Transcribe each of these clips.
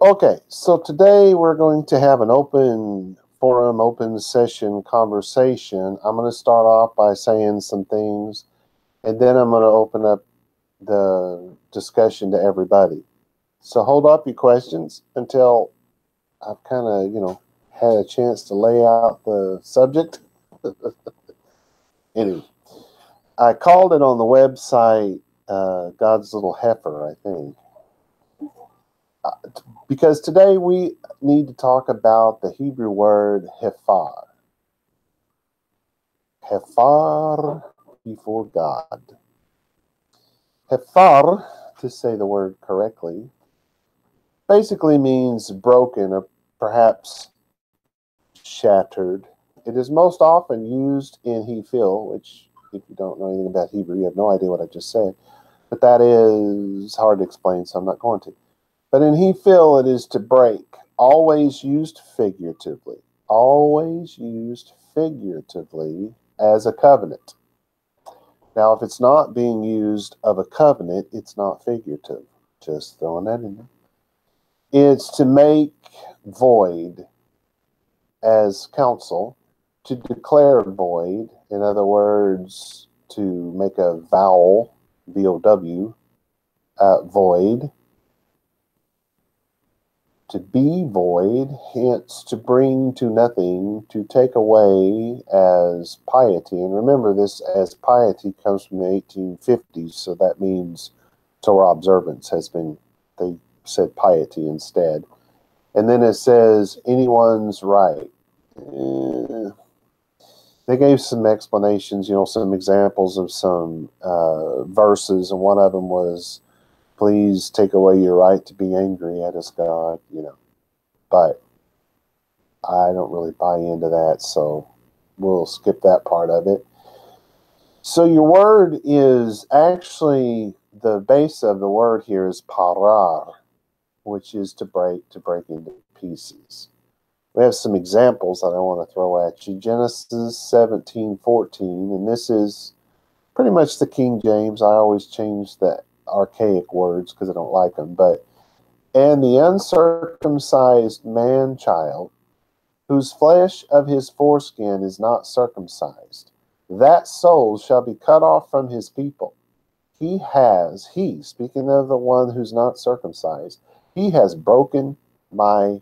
Okay, so today we're going to have an open forum, open session conversation. I'm going to start off by saying some things, and then I'm going to open up the discussion to everybody. So hold up your questions until I've kind of, had a chance to lay out the subject. Anyway, I called it on the website God's Little Heifer, I think. Because today we need to talk about the Hebrew word Heifer. Heifer before God. Heifer, to say the word correctly, basically means broken or perhaps shattered. It is most often used in Heifer, which, if you don't know anything about Hebrew, you have no idea what I just said. But that is hard to explain, so I'm not going to. But in Heifer, it is to break, always used figuratively. Always used figuratively as a covenant. Now, if it's not being used of a covenant, it's not figurative. Just throwing that in there. It's to make void as counsel, to declare void, in other words, to make a vowel, V-O-W, void, to be void, hence to bring to nothing, to take away as piety. And remember, this as piety comes from the 1850s, so that means Torah observance has been, they said piety instead. And then it says anyone's right. They gave some explanations, some examples of some verses, and one of them was, please take away your right to be angry at us, God, But I don't really buy into that, so we'll skip that part of it. So your word is actually, the base of the word here is parar, which is to break into pieces. We have some examples that I want to throw at you. Genesis 17:14, and this is pretty much the King James. I always change the archaic words because I don't like them. But, and the uncircumcised man-child, whose flesh of his foreskin is not circumcised, that soul shall be cut off from his people. He, speaking of the one who's not circumcised, he has broken my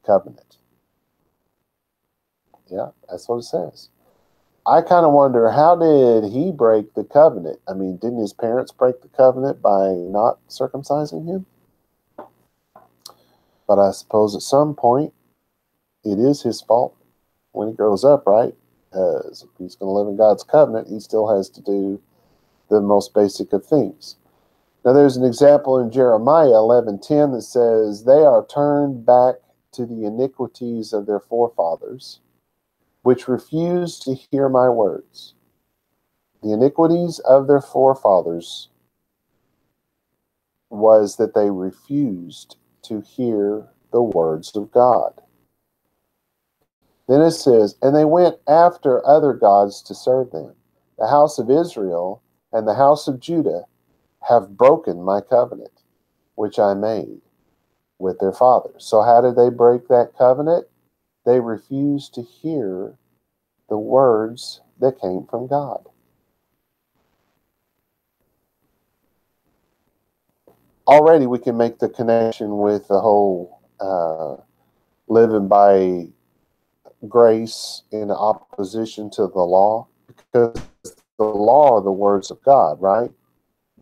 covenant. Yeah, that's what it says. I kind of wonder, how did he break the covenant? I mean, didn't his parents break the covenant by not circumcising him? But I suppose at some point, it is his fault when he grows up, right? Because if he's going to live in God's covenant, he still has to do the most basic of things. Now, there's an example in Jeremiah 11:10 that says, they are turned back to the iniquities of their forefathers, which refused to hear my words. The iniquities of their forefathers was that they refused to hear the words of God. Then it says, and they went after other gods to serve them. The house of Israel and the house of Judah have broken my covenant, which I made with their fathers. So how did they break that covenant? They refused to hear the words that came from God. Already we can make the connection with the whole living by grace in opposition to the law, because the law are the words of God, right?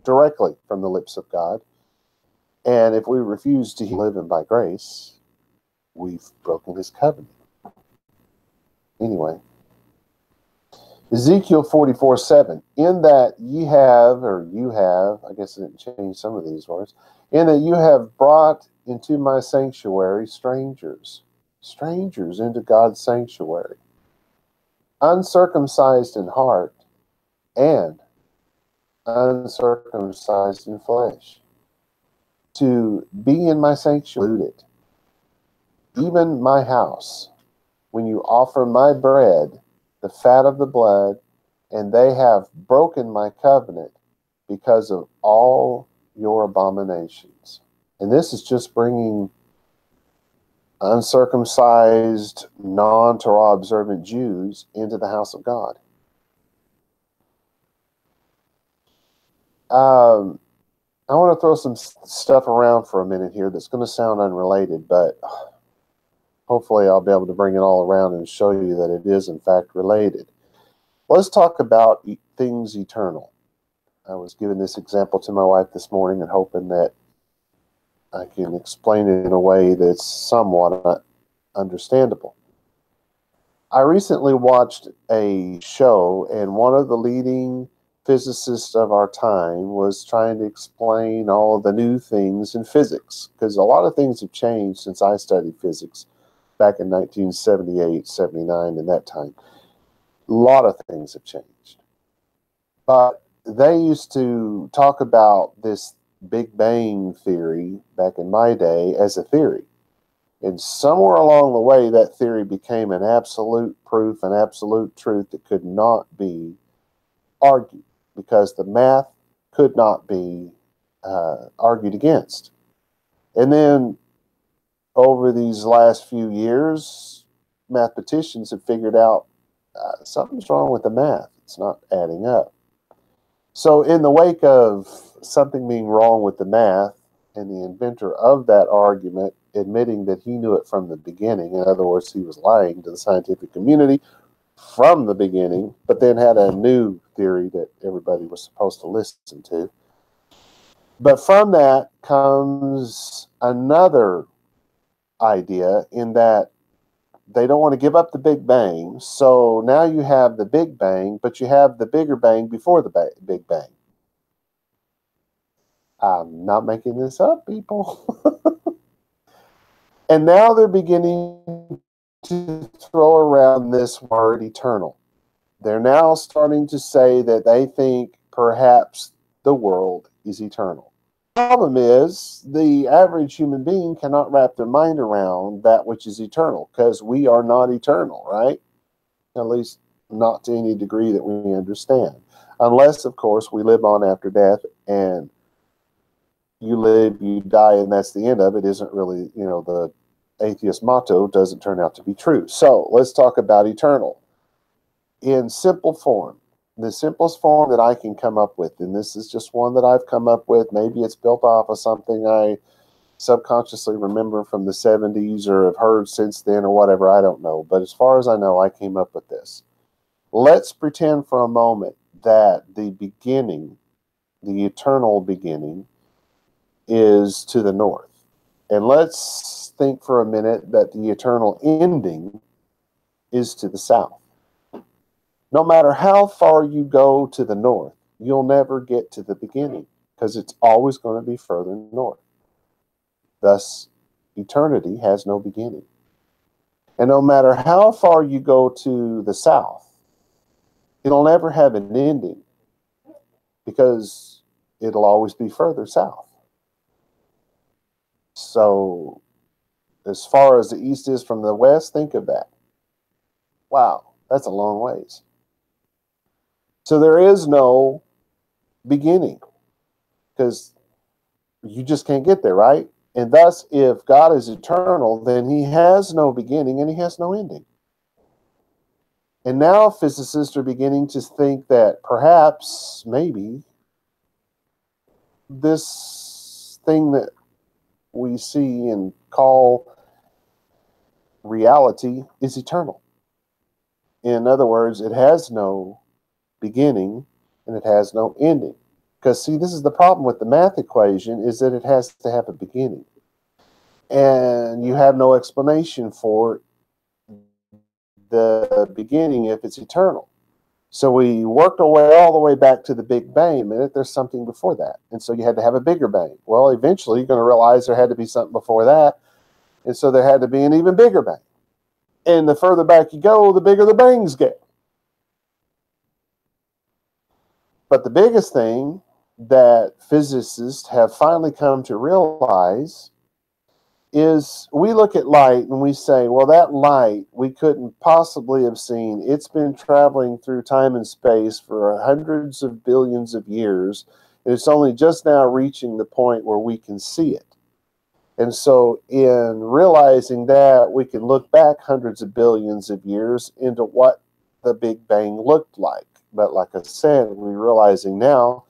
Directly from the lips of God. And if we refuse to live in by grace, we've broken his covenant. Anyway, Ezekiel 44:7, in that you have, I guess I didn't change some of these words, in that you have brought into my sanctuary strangers into God's sanctuary, uncircumcised in heart and uncircumcised in flesh, to be in my sanctuary, even my house, when you offer my bread, the fat of the blood, and they have broken my covenant because of all your abominations. And this is just bringing uncircumcised, non-Torah observant Jews into the house of God. I want to throw some stuff around for a minute here that's going to sound unrelated, but hopefully I'll be able to bring it all around and show you that it is in fact related. Let's talk about things eternal. I was giving this example to my wife this morning and hoping that I can explain it in a way that's somewhat understandable. I recently watched a show, and one of the leading physicists of our time was trying to explain all of the new things in physics, because a lot of things have changed since I studied physics back in 1978, 79, and that time. A lot of things have changed. But they used to talk about this Big Bang theory back in my day as a theory. And somewhere along the way, that theory became an absolute proof, an absolute truth that could not be argued, because the math could not be argued against. And then over these last few years, mathematicians have figured out something's wrong with the math. It's not adding up. So in the wake of something being wrong with the math, and the inventor of that argument admitting that he knew it from the beginning, in other words, he was lying to the scientific community from the beginning, but then had a new theory that everybody was supposed to listen to. But from that comes another idea, in that they don't want to give up the Big Bang. So now you have the Big Bang, but you have the bigger bang before the Big Bang. I'm not making this up, people. And now they're beginning to throw around this word eternal. They're now starting to say that they think perhaps the world is eternal. The problem is the average human being cannot wrap their mind around that which is eternal, because we are not eternal, right? At least not to any degree that we understand. Unless, of course, we live on after death, and you live, you die, and that's the end of it. Isn't really, the atheist motto doesn't turn out to be true. So let's talk about eternal in simple form. The simplest form that I can come up with, and this is just one that I've come up with. Maybe it's built off of something I subconsciously remember from the 70s or have heard since then or whatever. I don't know. But as far as I know, I came up with this. Let's pretend for a moment that the beginning, the eternal beginning, is to the north. And let's think for a minute that the eternal ending is to the south. No matter how far you go to the north, you'll never get to the beginning, because it's always going to be further north. Thus, eternity has no beginning. And no matter how far you go to the south, it'll never have an ending, because it'll always be further south. So, as far as the east is from the west, think of that. Wow, that's a long ways. So there is no beginning, because you just can't get there, right? And thus, if God is eternal, then he has no beginning and he has no ending. And now physicists are beginning to think that perhaps, maybe, this thing that we see and call reality is eternal. In other words, it has no beginning and it has no ending. Because, see, this is the problem with the math equation, is that it has to have a beginning. And you have no explanation for the beginning if it's eternal. So we worked our way all the way back to the Big Bang. A minute, there's something before that. And so you had to have a bigger bang. Well, eventually you're going to realize there had to be something before that. And so there had to be an even bigger bang. And the further back you go, the bigger the bangs get. But the biggest thing that physicists have finally come to realize is, we look at light and we say, well, that light we couldn't possibly have seen. It's been traveling through time and space for hundreds of billions of years, and it's only just now reaching the point where we can see it. And so in realizing that, we can look back hundreds of billions of years into what the Big Bang looked like. But like I said, we're realizing now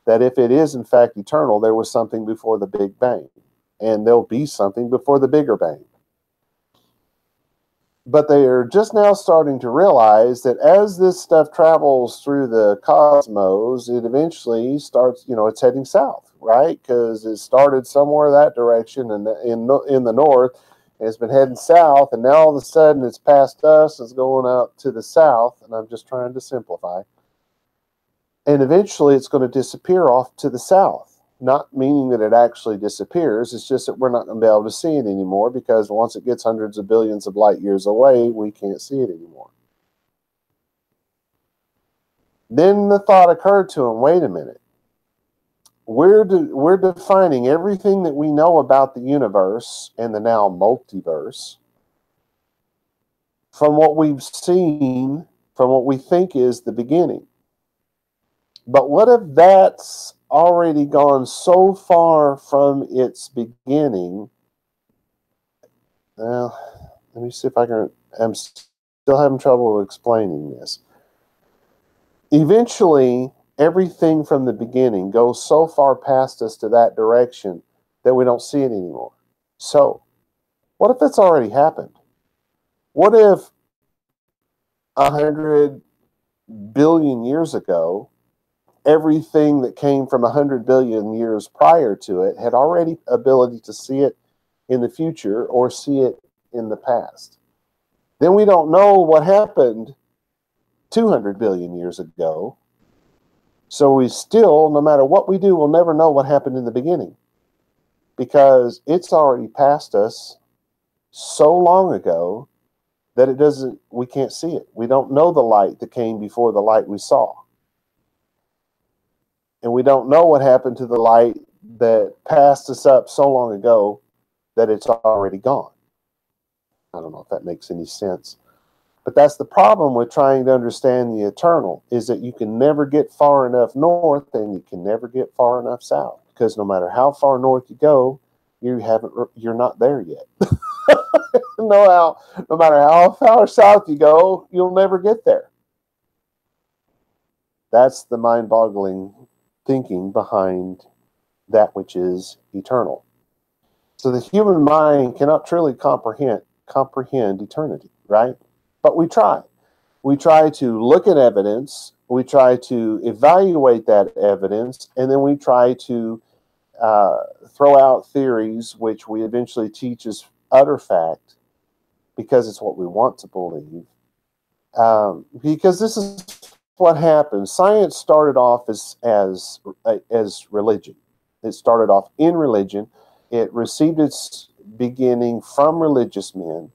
that if it is in fact eternal, there was something before the Big Bang, and there'll be something before the bigger bang. But they are just now starting to realize that as this stuff travels through the cosmos, it eventually starts, it's heading south, right? Because it started somewhere that direction and in the north, and it's been heading south, and now all of a sudden it's past us, it's going out to the south, and I'm just trying to simplify. And eventually it's going to disappear off to the south. Not meaning that it actually disappears, it's just that we're not going to be able to see it anymore, because once it gets hundreds of billions of light years away, we can't see it anymore. Then the thought occurred to him, wait a minute. We're defining everything that we know about the universe and the now multiverse from what we've seen, from what we think is the beginning. But what if that's already gone so far from its beginning? Well, let me see if I can. I'm still having trouble explaining this. Eventually, everything from the beginning goes so far past us to that direction that we don't see it anymore. So, what if that's already happened? What if 100 billion years ago, everything that came from 100 billion years prior to it had already ability to see it in the future or see it in the past? Then we don't know what happened 200 billion years ago. So we still, no matter what we do, we'll never know what happened in the beginning, because it's already past us so long ago that we can't see it. We don't know the light that came before the light we saw. And we don't know what happened to the light that passed us up so long ago that it's already gone. I don't know if that makes any sense. But that's the problem with trying to understand the eternal, is that you can never get far enough north and you can never get far enough south, because no matter how far north you go, you're not there yet. No matter how far south you go, you'll never get there. That's the mind-boggling thinking behind that which is eternal. So the human mind cannot truly comprehend eternity, right? But we try. We try to look at evidence, we try to evaluate that evidence, and then we try to throw out theories which we eventually teach as utter fact, because it's what we want to believe. Because this is what happened. Science started off as religion. It started off in religion. It received its beginning from religious men.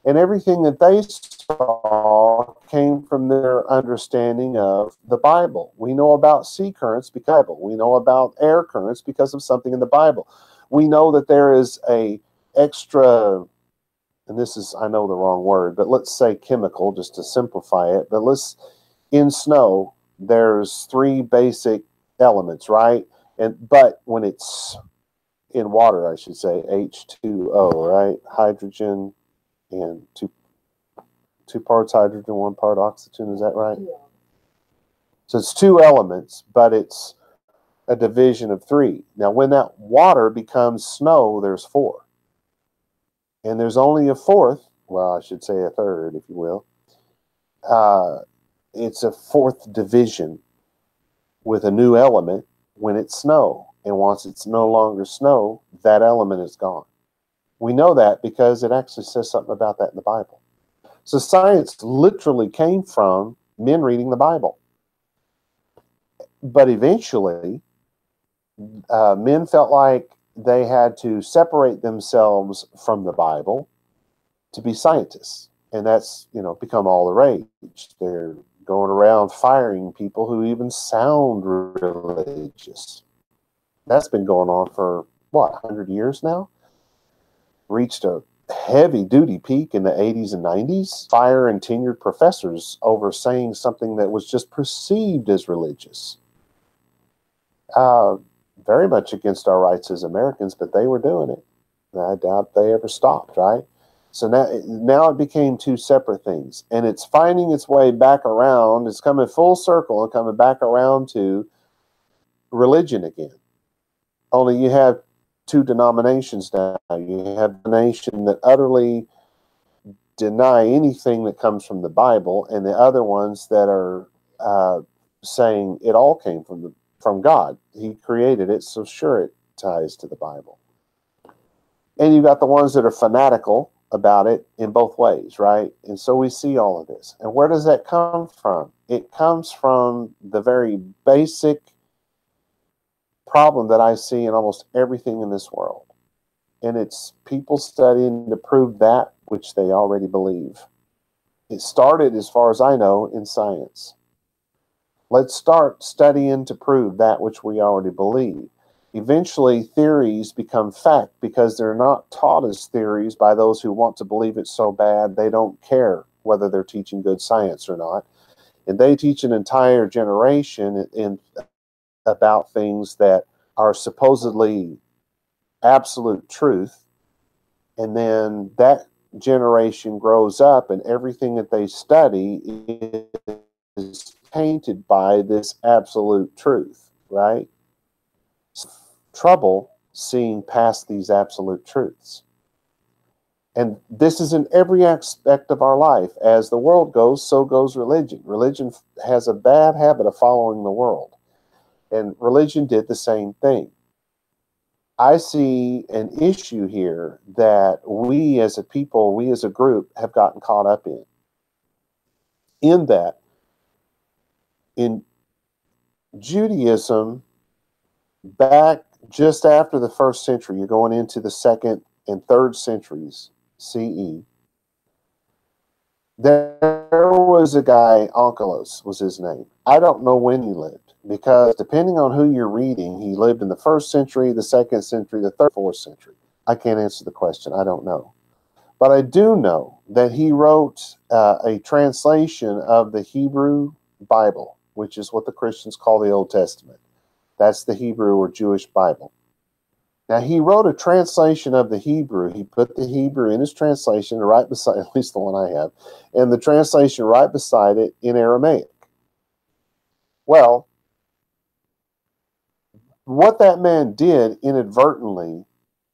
And everything that they saw came from their understanding of the Bible. We know about sea currents because of the Bible. We know about air currents because of something in the Bible. We know that there is a extra, and this is, I know the wrong word, but let's say chemical just to simplify it. But in snow, there's 3 basic elements, right? But when it's in water, I should say, H2O, right? Hydrogen and two parts hydrogen, 1 part oxygen. Is that right? Yeah. So it's 2 elements, but it's a division of 3. Now, when that water becomes snow, there's 4. And there's only a 4th, well, I should say a 3rd, if you will. It's a 4th division with a new element when it's snow. And once it's no longer snow, that element is gone. We know that because it actually says something about that in the Bible. So science literally came from men reading the Bible. But eventually, men felt like they had to separate themselves from the Bible to be scientists. And that's, become all the rage. They're going around firing people who even sound religious. That's been going on for, 100 years now? Reached a heavy-duty peak in the 80s and 90s. Fire and tenured professors over saying something that was just perceived as religious. Very much against our rights as Americans, but they were doing it. I doubt they ever stopped, right? So now it became two separate things, and it's finding its way back around. It's coming full circle and coming back around to religion again. Only you have two denominations now. You have the nation that utterly deny anything that comes from the Bible, and the other ones that are saying it all came from God. He created it, so sure it ties to the Bible. And you've got the ones that are fanatical about it in both ways, right? And so we see all of this. And where does that come from? It comes from the very basic problem that I see in almost everything in this world. And it's people studying to prove that which they already believe. It started, as far as I know, in science. Let's start studying to prove that which we already believe. Eventually, theories become fact because they're not taught as theories by those who want to believe it so bad they don't care whether they're teaching good science or not. And they teach an entire generation about things that are supposedly absolute truth. And then that generation grows up and everything that they study is tainted by this absolute truth, right? Trouble seeing past these absolute truths. And this is in every aspect of our life. As the world goes, so goes religion. Religion has a bad habit of following the world. And religion did the same thing. I see an issue here that we as a people, we as a group have gotten caught up in. In that, in Judaism, back just after the 1st century, you're going into the 2nd and 3rd centuries CE, there was a guy, Onkelos was his name. I don't know when he lived, because depending on who you're reading, he lived in the 1st century, the 2nd century, the 3rd, 4th century. I can't answer the question. I don't know. But I do know that he wrote a translation of the Hebrew Bible, which is what the Christians call the Old Testament. That's the Hebrew or Jewish Bible. Now, he wrote a translation of the Hebrew. He put the Hebrew in his translation right beside, at least the one I have, and the translation right beside it in Aramaic. Well, what that man did inadvertently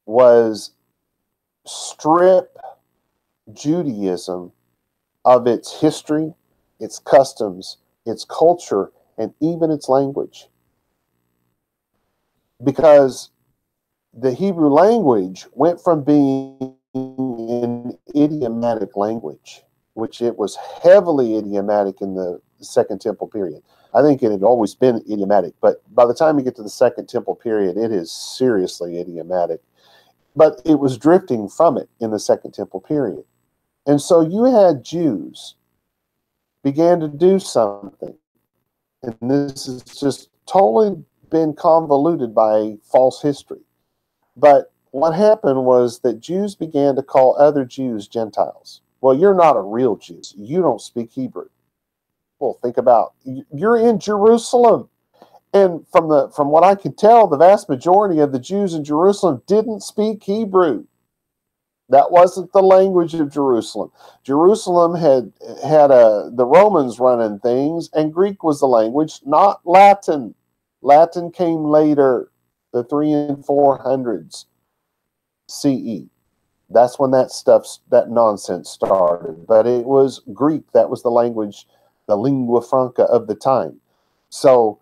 was strip Judaism of its history, its customs, its culture, and even its language. Because the Hebrew language went from being an idiomatic language, which it was heavily idiomatic in the Second Temple period. I think it had always been idiomatic, but by the time you get to the Second Temple period, it is seriously idiomatic. But it was drifting from it in the Second Temple period. And so you had Jews began to do something. And this has just totally been convoluted by false history. But what happened was that Jews began to call other Jews Gentiles. Well, you're not a real Jew. You don't speak Hebrew. Well, think about, you're in Jerusalem. And from what I can tell, the vast majority of the Jews in Jerusalem didn't speak Hebrew. That wasn't the language of Jerusalem. Jerusalem had the Romans running things, and Greek was the language, not Latin. Latin came later, the 300s and 400s CE. That's when that nonsense started. But it was Greek. That was the language, the lingua franca of the time. So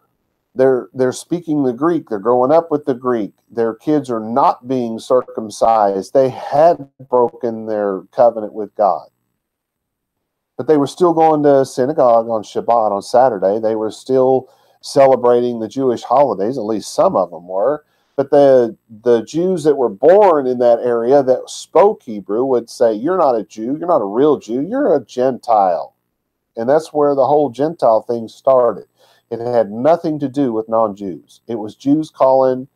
they're speaking the Greek. They're growing up with the Greek. Their kids are not being circumcised. They had broken their covenant with God. But they were still going to synagogue on Shabbat on Saturday. They were still celebrating the Jewish holidays, at least some of them were. But the Jews that were born in that area that spoke Hebrew would say, you're not a Jew. You're not a real Jew. You're a Gentile. And that's where the whole Gentile thing started. It had nothing to do with non-Jews. It was Jews calling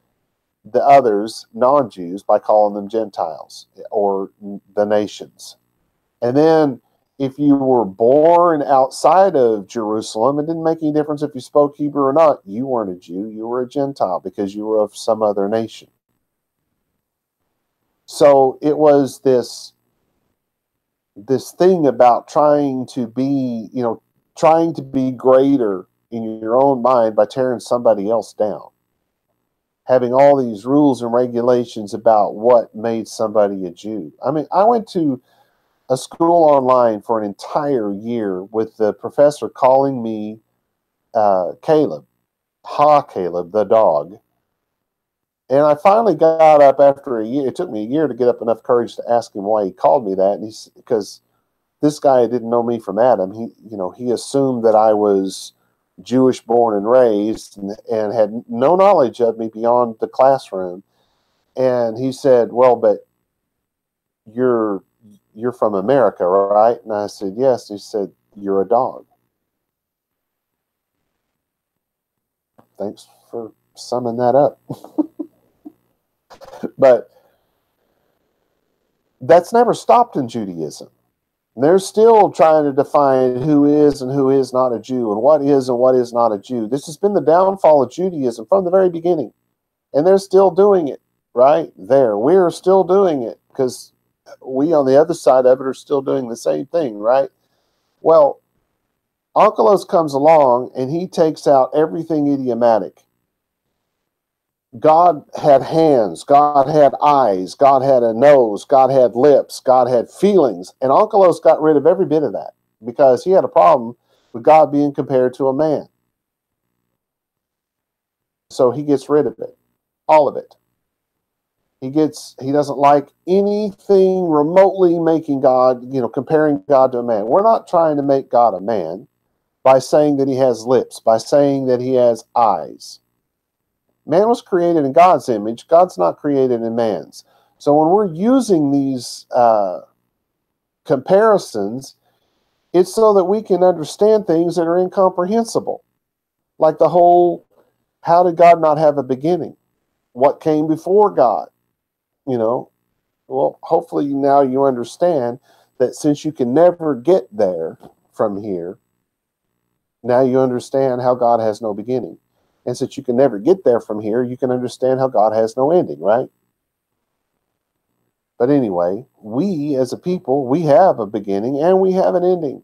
the others non-Jews by calling them Gentiles or the nations. And then if you were born outside of Jerusalem, it didn't make any difference if you spoke Hebrew or not. You weren't a Jew. You were a Gentile because you were of some other nation. So it was this thing about trying to be, trying to be greater in your own mind by tearing somebody else down. Having all these rules and regulations about what made somebody a Jew. I mean, I went to a school online for an entire year with the professor calling me Caleb, Caleb, the dog. And I finally got up after a year. It took me a year to get up enough courage to ask him why he called me that. And because this guy didn't know me from Adam. He assumed that I was Jewish born and raised and had no knowledge of me beyond the classroom. And he said, well, but you're from America, right? And I said, yes. He said, you're a dog. Thanks for summing that up. But that's never stopped in Judaism. They're still trying to define who is and who is not a Jew, and what is not a Jew. This has been the downfall of Judaism from the very beginning. And they're still doing it, right? We're still doing it because we on the other side of it are still doing the same thing, right? Well, Onkelos comes along and he takes out everything idiomatic. God had hands, God had eyes, God had a nose, God had lips, God had feelings. And Onkelos got rid of every bit of that because he had a problem with God being compared to a man. So he gets rid of it, all of it. He doesn't like anything remotely making God, comparing God to a man. We're not trying to make God a man by saying that he has lips, by saying that he has eyes. Man was created in God's image. God's not created in man's. So when we're using these comparisons, it's so that we can understand things that are incomprehensible. Like the whole, how did God not have a beginning? What came before God? Well, hopefully now you understand that since you can never get there from here, now you understand how God has no beginning. And since you can never get there from here, you can understand how God has no ending, right? But anyway, we as a people, we have a beginning and we have an ending.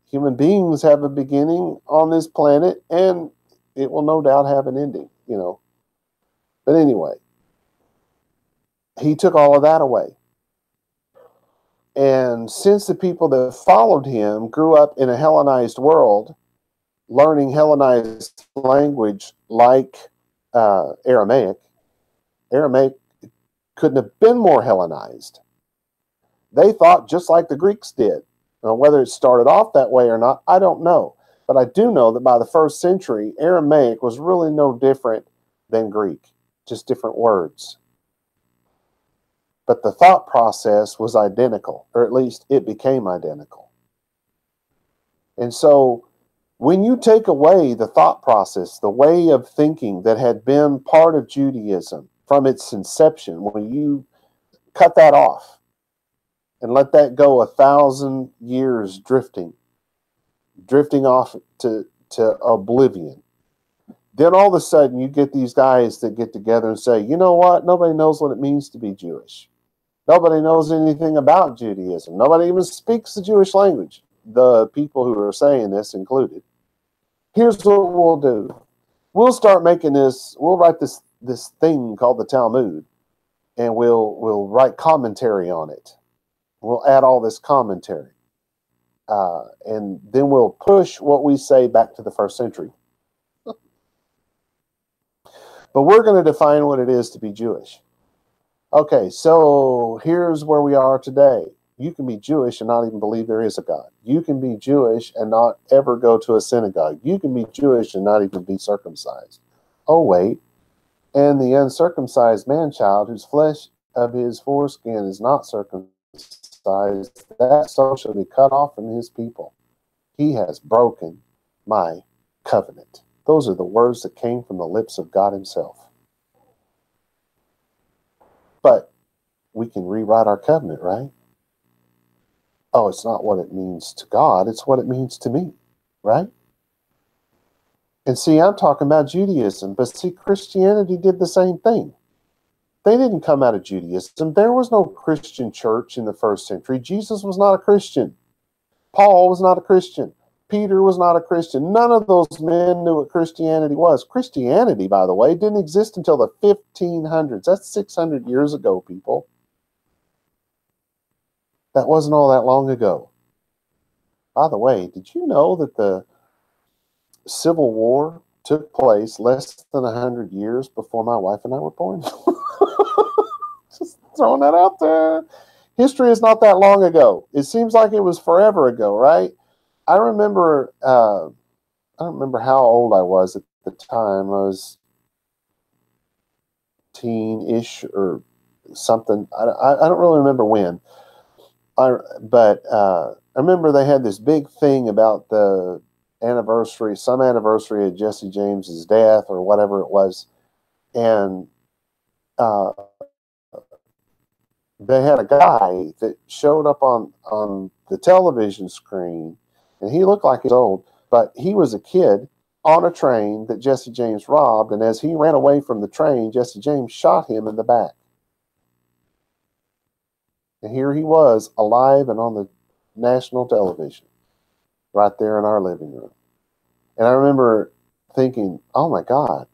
Human beings have a beginning on this planet and it will no doubt have an ending, But anyway, he took all of that away. And since the people that followed him grew up in a Hellenized world, learning Hellenized language like Aramaic couldn't have been more Hellenized. They thought just like the Greeks did. Now, whether it started off that way or not, I don't know. But I do know that by the 1st century, Aramaic was really no different than Greek, just different words. But the thought process was identical, or at least it became identical. And so when you take away the thought process, the way of thinking that had been part of Judaism from its inception, when you cut that off and let that go 1,000 years drifting off to oblivion, then all of a sudden you get these guys that get together and say, you know what? Nobody knows what it means to be Jewish. Nobody knows anything about Judaism. Nobody even speaks the Jewish language. The people who are saying this included. Here's what we'll do. We'll start making this, we'll write this thing called the Talmud, and we'll write commentary on it. We'll add all this commentary. And then we'll push what we say back to the 1st century. But we're going to define what it is to be Jewish. Okay, so here's where we are today. You can be Jewish and not even believe there is a God. You can be Jewish and not ever go to a synagogue. You can be Jewish and not even be circumcised. Oh, wait. And the uncircumcised man-child whose flesh of his foreskin is not circumcised, that soul shall be cut off from his people. He has broken my covenant. Those are the words that came from the lips of God himself. But we can rewrite our covenant, right? Oh, it's not what it means to God. It's what it means to me, right? And see, I'm talking about Judaism, but see, Christianity did the same thing. They didn't come out of Judaism. There was no Christian church in the first century. Jesus was not a Christian. Paul was not a Christian. Peter was not a Christian. None of those men knew what Christianity was. Christianity, by the way, didn't exist until the 1500s. That's 600 years ago, people. That wasn't all that long ago. By the way, did you know that the Civil War took place less than 100 years before my wife and I were born? Just throwing that out there. History is not that long ago. It seems like it was forever ago, right? I remember, I don't remember how old I was at the time. I was teen-ish or something. I don't really remember when. But I remember they had this big thing about the anniversary, some anniversary of Jesse James's death or whatever it was. And they had a guy that showed up on the television screen, and he looked like he was old, but he was a kid on a train that Jesse James robbed, and as he ran away from the train, Jesse James shot him in the back. And here he was, alive and on the national television, right there in our living room. And I remember thinking, oh my God,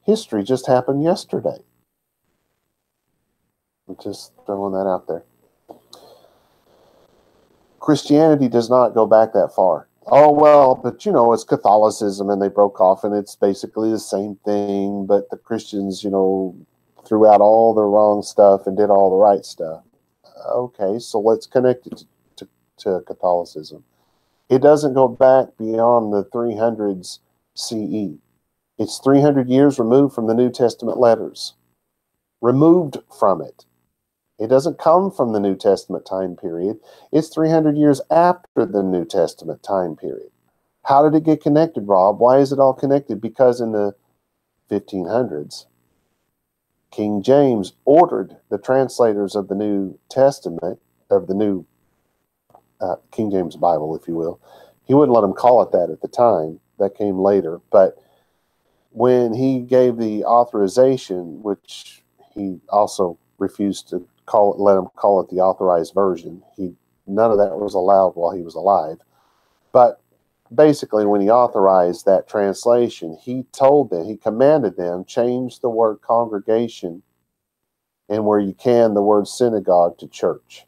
history just happened yesterday. I'm just throwing that out there. Christianity does not go back that far. Oh, well, but you know, it's Catholicism and they broke off and it's basically the same thing, but the Christians, you know, threw out all the wrong stuff and did all the right stuff. Okay, so let's connect it to Catholicism. It doesn't go back beyond the 300s CE. It's 300 years removed from the New Testament letters. Removed from it. It doesn't come from the New Testament time period. It's 300 years after the New Testament time period. How did it get connected, Rob? Why is it all connected? Because in the 1500s, King James ordered the translators of the New Testament, of the New King James Bible, if you will. He wouldn't let them call it that at the time. That came later. But when he gave the authorization, which he also refused to let him call it the authorized version. None of that was allowed while he was alive. But basically, when he authorized that translation, he commanded them, change the word congregation and where you can, the word synagogue to church,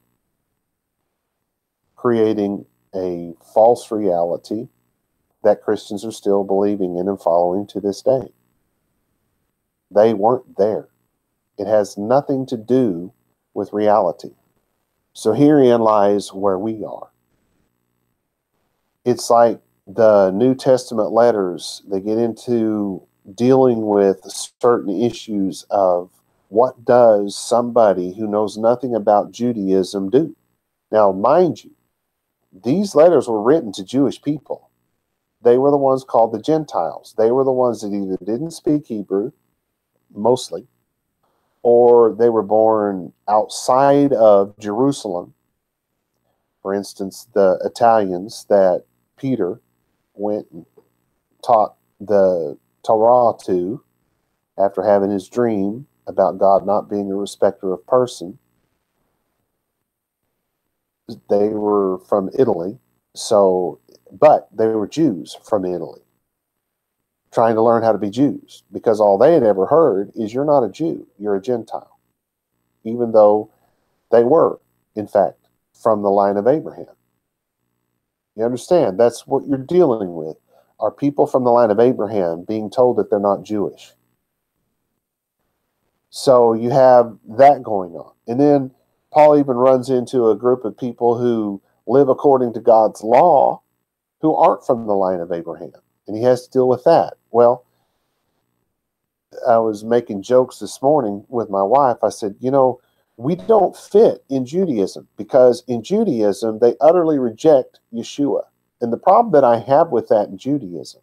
creating a false reality that Christians are still believing in and following to this day. They weren't there. It has nothing to do with reality. So herein lies where we are. It's like the New Testament letters, they get into dealing with certain issues of what does somebody who knows nothing about Judaism do? Now, mind you, these letters were written to Jewish people. They were the ones called the Gentiles. They were the ones that either didn't speak Hebrew, mostly, or they were born outside of Jerusalem. For instance, the Italians that Peter went and taught the Torah to after having his dream about God not being a respecter of person. They were from Italy, but they were Jews from Italy, trying to learn how to be Jews, because all they had ever heard is you're not a Jew, you're a Gentile, even though they were, in fact, from the line of Abraham. You understand? That's what you're dealing with, are people from the line of Abraham being told that they're not Jewish. So you have that going on. And then Paul even runs into a group of people who live according to God's law who aren't from the line of Abraham. And he has to deal with that. Well, I was making jokes this morning with my wife. I said, you know, we don't fit in Judaism because in Judaism, they utterly reject Yeshua. And the problem that I have with that in Judaism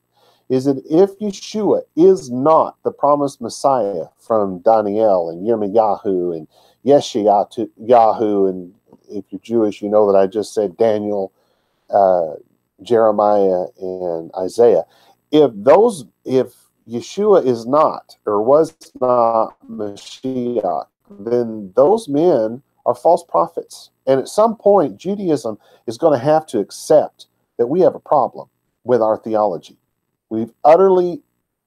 is that if Yeshua is not the promised Messiah from Daniel and Yirmiyahu and Yeshayahu, and if you're Jewish, you know that I just said Daniel, Jeremiah, and Isaiah. If Yeshua is not or was not Mashiach, then those men are false prophets. And at some point, Judaism is going to have to accept that we have a problem with our theology. We've utterly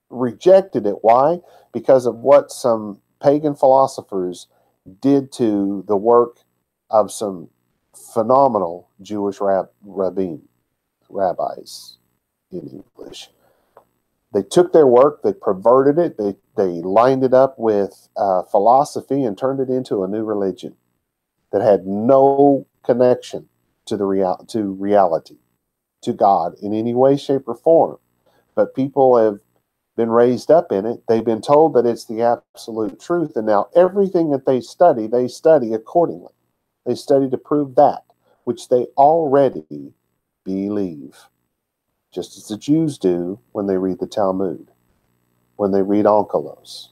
rejected it. Why? Because of what some pagan philosophers did to the work of some phenomenal Jewish rabbis in English. They took their work, they perverted it, they lined it up with philosophy and turned it into a new religion that had no connection to reality, to God in any way, shape, or form. But people have been raised up in it. They've been told that it's the absolute truth, and now everything that they study accordingly. They study to prove that which they already believe. Just as the Jews do when they read the Talmud, when they read Onkelos.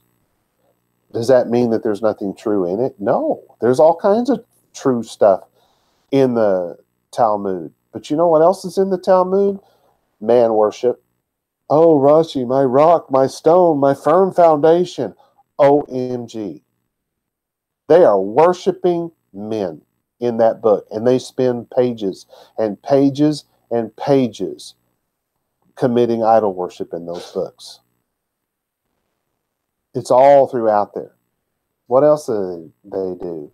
Does that mean that there's nothing true in it? No. There's all kinds of true stuff in the Talmud. But you know what else is in the Talmud? Man worship. Oh, Rashi, my rock, my stone, my firm foundation. OMG. They are worshiping men in that book, and they spend pages and pages and pages committing idol worship in those books. It's all throughout there. What else do they do?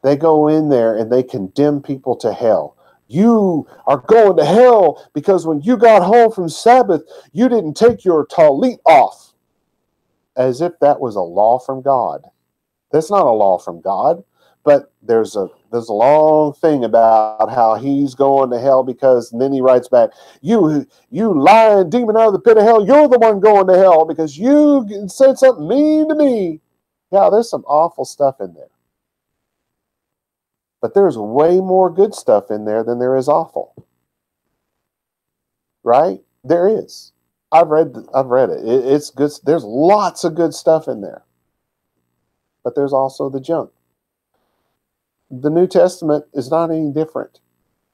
They go in there and they condemn people to hell. You are going to hell because when you got home from Sabbath, you didn't take your talit off. As if that was a law from God. That's not a law from God. But there's a long thing about how he's going to hell because, and then he writes back, you lying demon out of the pit of hell, you're the one going to hell because you said something mean to me. Yeah, there's some awful stuff in there. But there's way more good stuff in there than there is awful. Right? There is. I've read it. It's good. There's lots of good stuff in there. But there's also the junk. The New Testament is not any different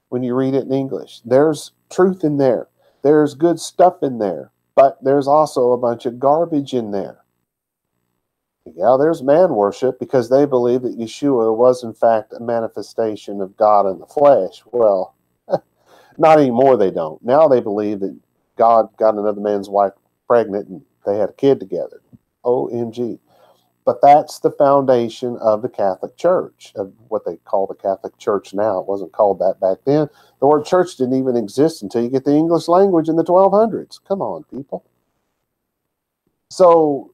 when you read it in English. There's truth in there. There's good stuff in there. But there's also a bunch of garbage in there. Yeah, there's man worship because they believe that Yeshua was in fact a manifestation of God in the flesh. Well, not anymore they don't. Now they believe that God got another man's wife pregnant and they had a kid together. OMG. But that's the foundation of the Catholic Church, of what they call the Catholic Church now. It wasn't called that back then. The word church didn't even exist until you get the English language in the 1200s. Come on, people. So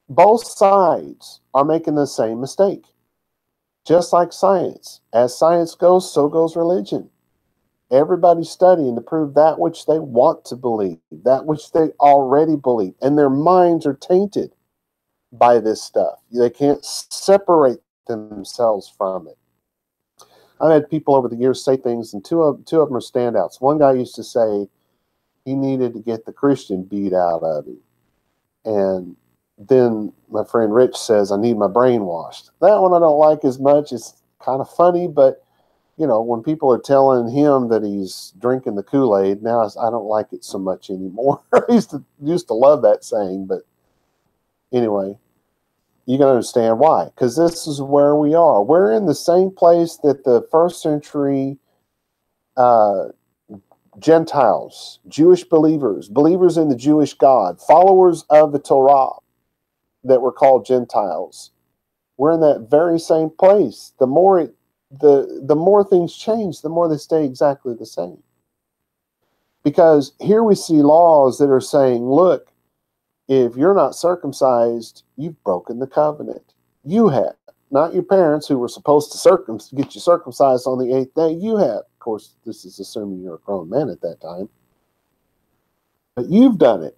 both sides are making the same mistake. Just like science. As science goes, so goes religion. Everybody's studying to prove that which they want to believe, that which they already believe. And their minds are tainted by this stuff. They can't separate themselves from it. I've had people over the years say things, and two of them are standouts. One guy used to say he needed to get the Christian beat out of him. And then my friend Rich says, I need my brain washed. That one I don't like as much. It's kind of funny, but you know, when people are telling him that he's drinking the Kool-Aid, now I don't like it so much anymore. I used to love that saying, but anyway, you can understand why. Because this is where we are. We're in the same place that the first century Gentiles, Jewish believers in the Jewish God, followers of the Torah that were called Gentiles. We're in that very same place. The more things change, the more they stay exactly the same. Because here we see laws that are saying, look, if you're not circumcised, you've broken the covenant. You have. Not your parents who were supposed to get you circumcised on the 8th day. You have. Of course, this is assuming you're a grown man at that time. But you've done it.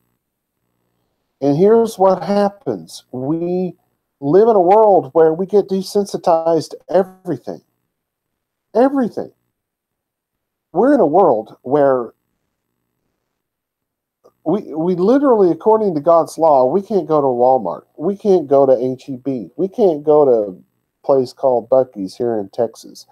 And here's what happens. We live in a world where we get desensitized to everything. Everything. We're in a world where we literally, according to God's law, we can't go to Walmart. We can't go to H-E-B. We can't go to a place called Buc-ee's here in Texas.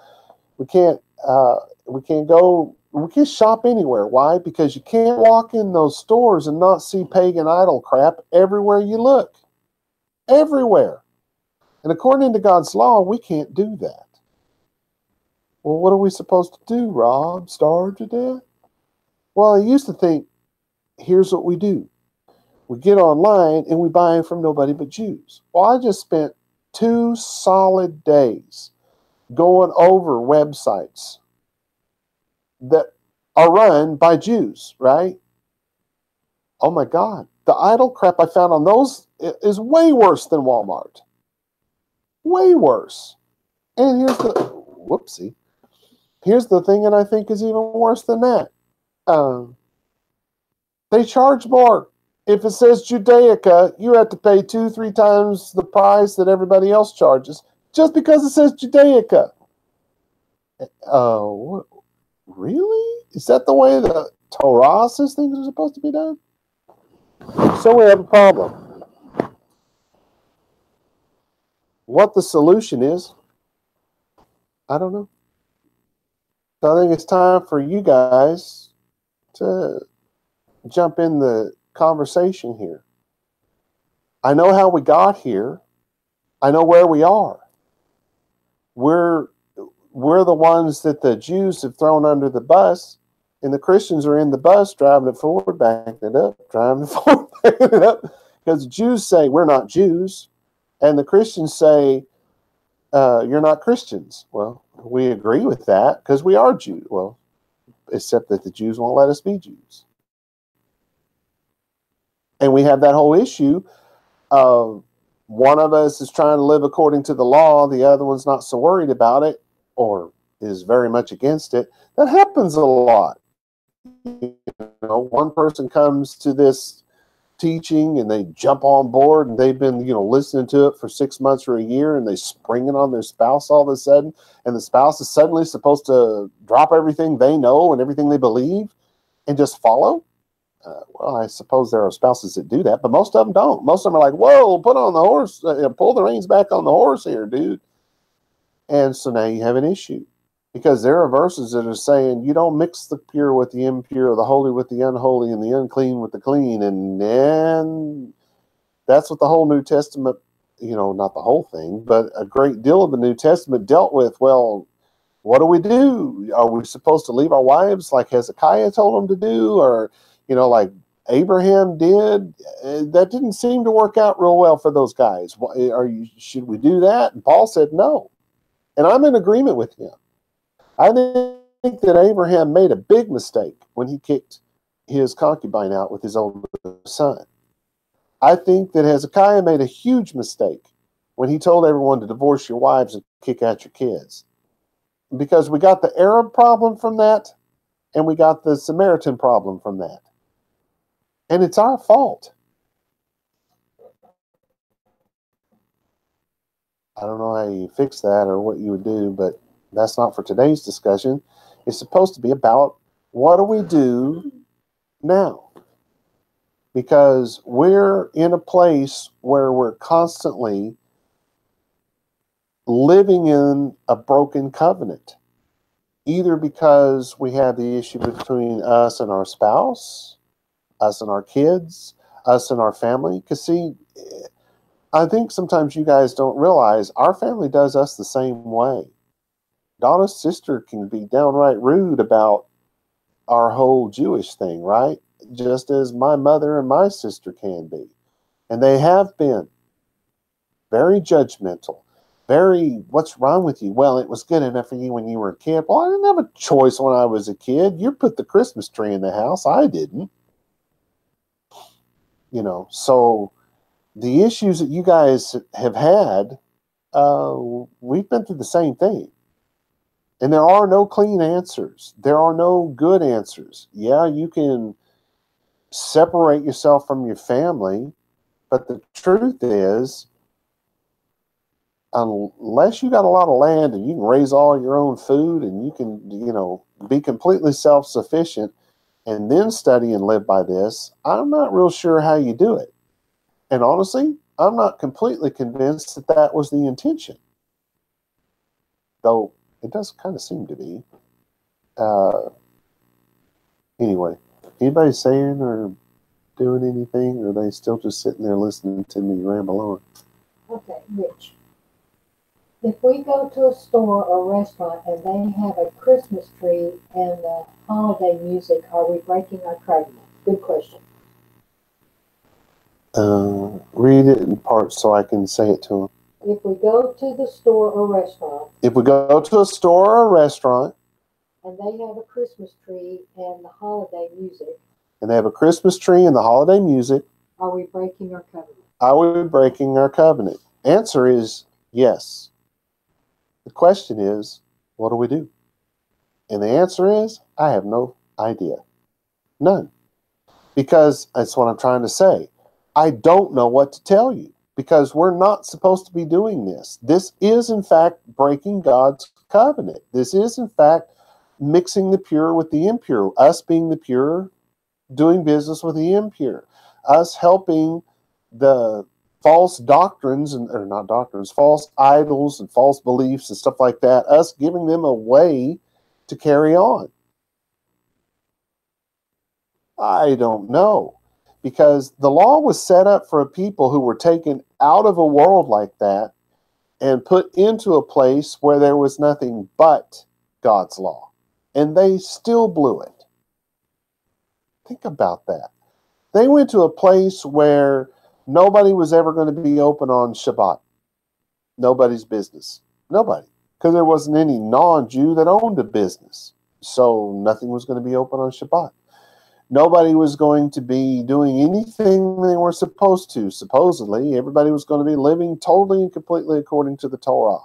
We can't go We can shop anywhere. Why? Because you can't walk in those stores and not see pagan idol crap everywhere you look. Everywhere. And according to God's law, we can't do that. Well, what are we supposed to do, Rob? Starve to death? Well, I used to think, here's what we do. We get online and we buy from nobody but Jews. Well, I just spent 2 solid days going over websites that are run by Jews, right? Oh my God. The idol crap I found on those is way worse than Walmart. Way worse. And here's the, whoopsie. Here's the thing that I think is even worse than that. They charge more. If it says Judaica, you have to pay 2-3 times the price that everybody else charges just because it says Judaica. Really? Is that the way the Torah says things are supposed to be done? So we have a problem. What the solution is, I don't know. So I think it's time for you guys to jump in the conversation here. I know how we got here. I know where we are. We're the ones that the Jews have thrown under the bus, and the Christians are in the bus driving it forward, backing it up, driving it forward, backing it up. Because the Jews say, we're not Jews, and the Christians say, you're not Christians. Well, we agree with that because we are Jews. Well, except that the Jews won't let us be Jews. And we have that whole issue of one of us is trying to live according to the law, the other one's not so worried about it or is very much against it. That happens a lot. You know, one person comes to this teaching and they jump on board and they've been, listening to it for 6 months or a year, and they spring it on their spouse all of a sudden, and the spouse is suddenly supposed to drop everything they know and everything they believe and just follow. Well, I suppose there are spouses that do that, but most of them don't. Most of them are like, whoa, put on the horse, pull the reins back on the horse here, dude. And so now you have an issue, because there are verses that are saying you don't mix the pure with the impure, the holy with the unholy, and the unclean with the clean. And then that's what the whole New Testament, not the whole thing, but a great deal of the New Testament dealt with. Well, what do we do? Are we supposed to leave our wives like Hezekiah told them to do? Or, like Abraham did? That didn't seem to work out real well for those guys. Should we do that? And Paul said no. And I'm in agreement with him. I think that Abraham made a big mistake when he kicked his concubine out with his older son. I think that Hezekiah made a huge mistake when he told everyone to divorce your wives and kick out your kids. Because we got the Arab problem from that, and we got the Samaritan problem from that. And it's our fault. I don't know how you fix that or what you would do, but that's not for today's discussion. It's supposed to be about what do we do now? Because we're in a place where we're constantly living in a broken covenant, either because we have the issue between us and our spouse, us and our kids, us and our family. Because see, I think sometimes you guys don't realize our family does us the same way. Donna's sister can be downright rude about our whole Jewish thing, right? Just as my mother and my sister can be. And they have been very judgmental. Very, what's wrong with you? Well, it was good enough for you when you were a kid. Well, I didn't have a choice when I was a kid. You put the Christmas tree in the house. I didn't. So the issues that you guys have had, we've been through the same thing. And there are no clean answers. There are no good answers. Yeah, you can separate yourself from your family, but the truth is, unless you got a lot of land and you can raise all your own food and you can, be completely self-sufficient and then study and live by this, I'm not real sure how you do it. And honestly, I'm not completely convinced that that was the intention. Though it does kind of seem to be. Anyway, anybody saying or doing anything, or are they still just sitting there listening to me ramble on? Okay, Rich. If we go to a store or restaurant and they have a Christmas tree and the holiday music, are we breaking our covenant? Good question. Read it in parts so I can say it to them. If we go to the store or restaurant If we go to a store or a restaurant and they have a Christmas tree and the holiday music, and they have a Christmas tree and the holiday music, are we breaking our covenant? are we breaking our covenant? Answer is yes. The question is, what do we do? And the answer is, I have no idea. None. Because that's what I'm trying to say. I don't know what to tell you because we're not supposed to be doing this. This is, in fact, breaking God's covenant. This is, in fact, mixing the pure with the impure. Us being the pure, doing business with the impure. Us helping the false doctrines, or not doctrines, false idols and false beliefs and stuff like that, us giving them a way to carry on. I don't know. Because the law was set up for a people who were taken out of a world like that and put into a place where there was nothing but God's law. And they still blew it. Think about that. They went to a place where nobody was ever going to be open on Shabbat. Nobody's business. Nobody. Because there wasn't any non-Jew that owned a business. So nothing was going to be open on Shabbat. Nobody was going to be doing anything they were supposed to. Supposedly, everybody was going to be living totally and completely according to the Torah.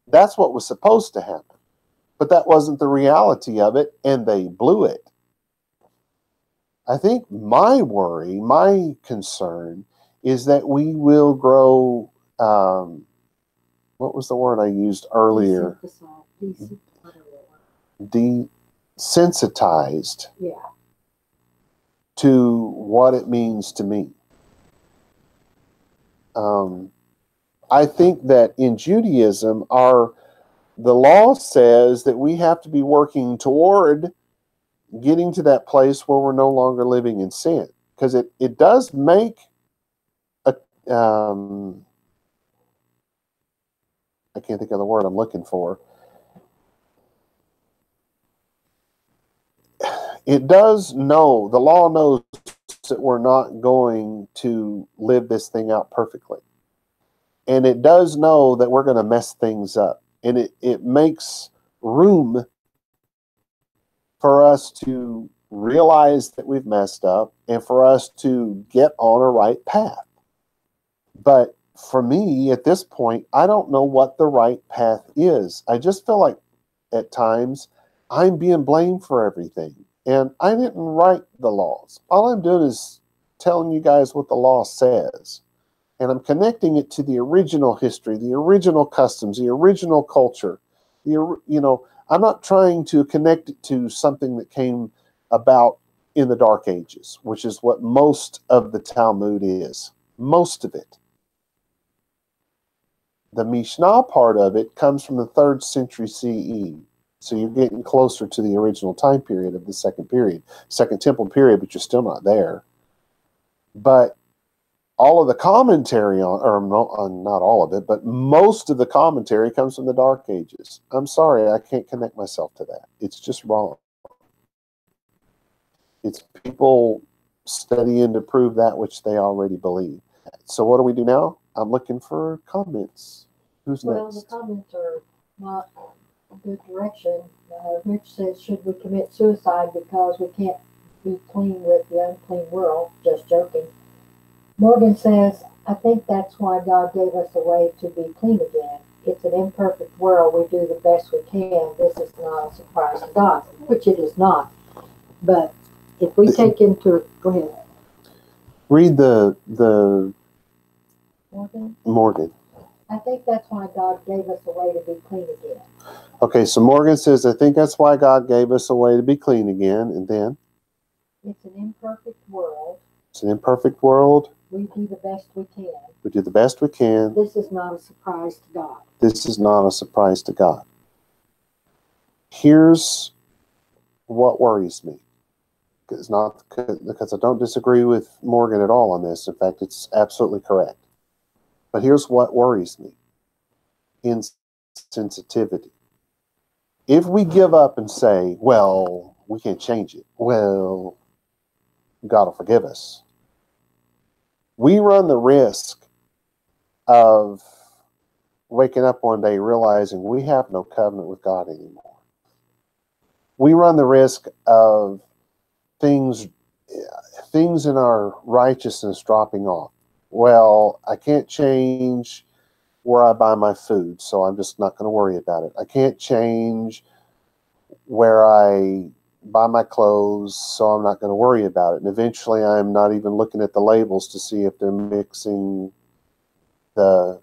That's what was supposed to happen. But that wasn't the reality of it, and they blew it. I think my worry, my concern, is that we will grow, what was the word I used earlier? Desensitized. Yeah. To what it means to me. I think that in Judaism, the law says that we have to be working toward getting to that place where we're no longer living in sin. Because it does make I can't think of the word I'm looking for. It does know, the law knows that we're not going to live this thing out perfectly. And it does know that we're going to mess things up. And it makes room for us to realize that we've messed up and for us to get on a right path. But for me, at this point, I don't know what the right path is. I just feel like at times I'm being blamed for everything. And I didn't write the laws. All I'm doing is telling you guys what the law says. And I'm connecting it to the original history, the original customs, the original culture. I'm not trying to connect it to something that came about in the Dark Ages, which is what most of the Talmud is. Most of it. The Mishnah part of it comes from the 3rd century CE. So you're getting closer to the original time period of the second temple period, but you're still not there. But all of the commentary not all of it, but most of the commentary comes from the Dark Ages. I'm sorry, I can't connect myself to that. It's just wrong. It's people studying to prove that which they already believe. So what do we do now? I'm looking for comments. Who's next? Well, the comments are not a good direction. Rich says, should we commit suicide because we can't be clean with the unclean world? Just joking. Morgan says, I think that's why God gave us a way to be clean again. It's an imperfect world. We do the best we can. This is not a surprise to God, which it is not. But if we take into it, go ahead. Read the Morgan. I think that's why God gave us a way to be clean again. Okay, so Morgan says, I think that's why God gave us a way to be clean again. And then? It's an imperfect world. It's an imperfect world. We do the best we can. We do the best we can. This is not a surprise to God. This is not a surprise to God. Here's what worries me. It's not because I don't disagree with Morgan at all on this. In fact, it's absolutely correct. But here's what worries me: insensitivity. If we give up and say, well, we can't change it, well, God will forgive us, we run the risk of waking up one day realizing we have no covenant with God anymore. We run the risk of things in our righteousness dropping off. Well, I can't change where I buy my food, so I'm just not going to worry about it. I can't change where I buy my clothes, so I'm not going to worry about it. And eventually I'm not even looking at the labels to see if they're mixing the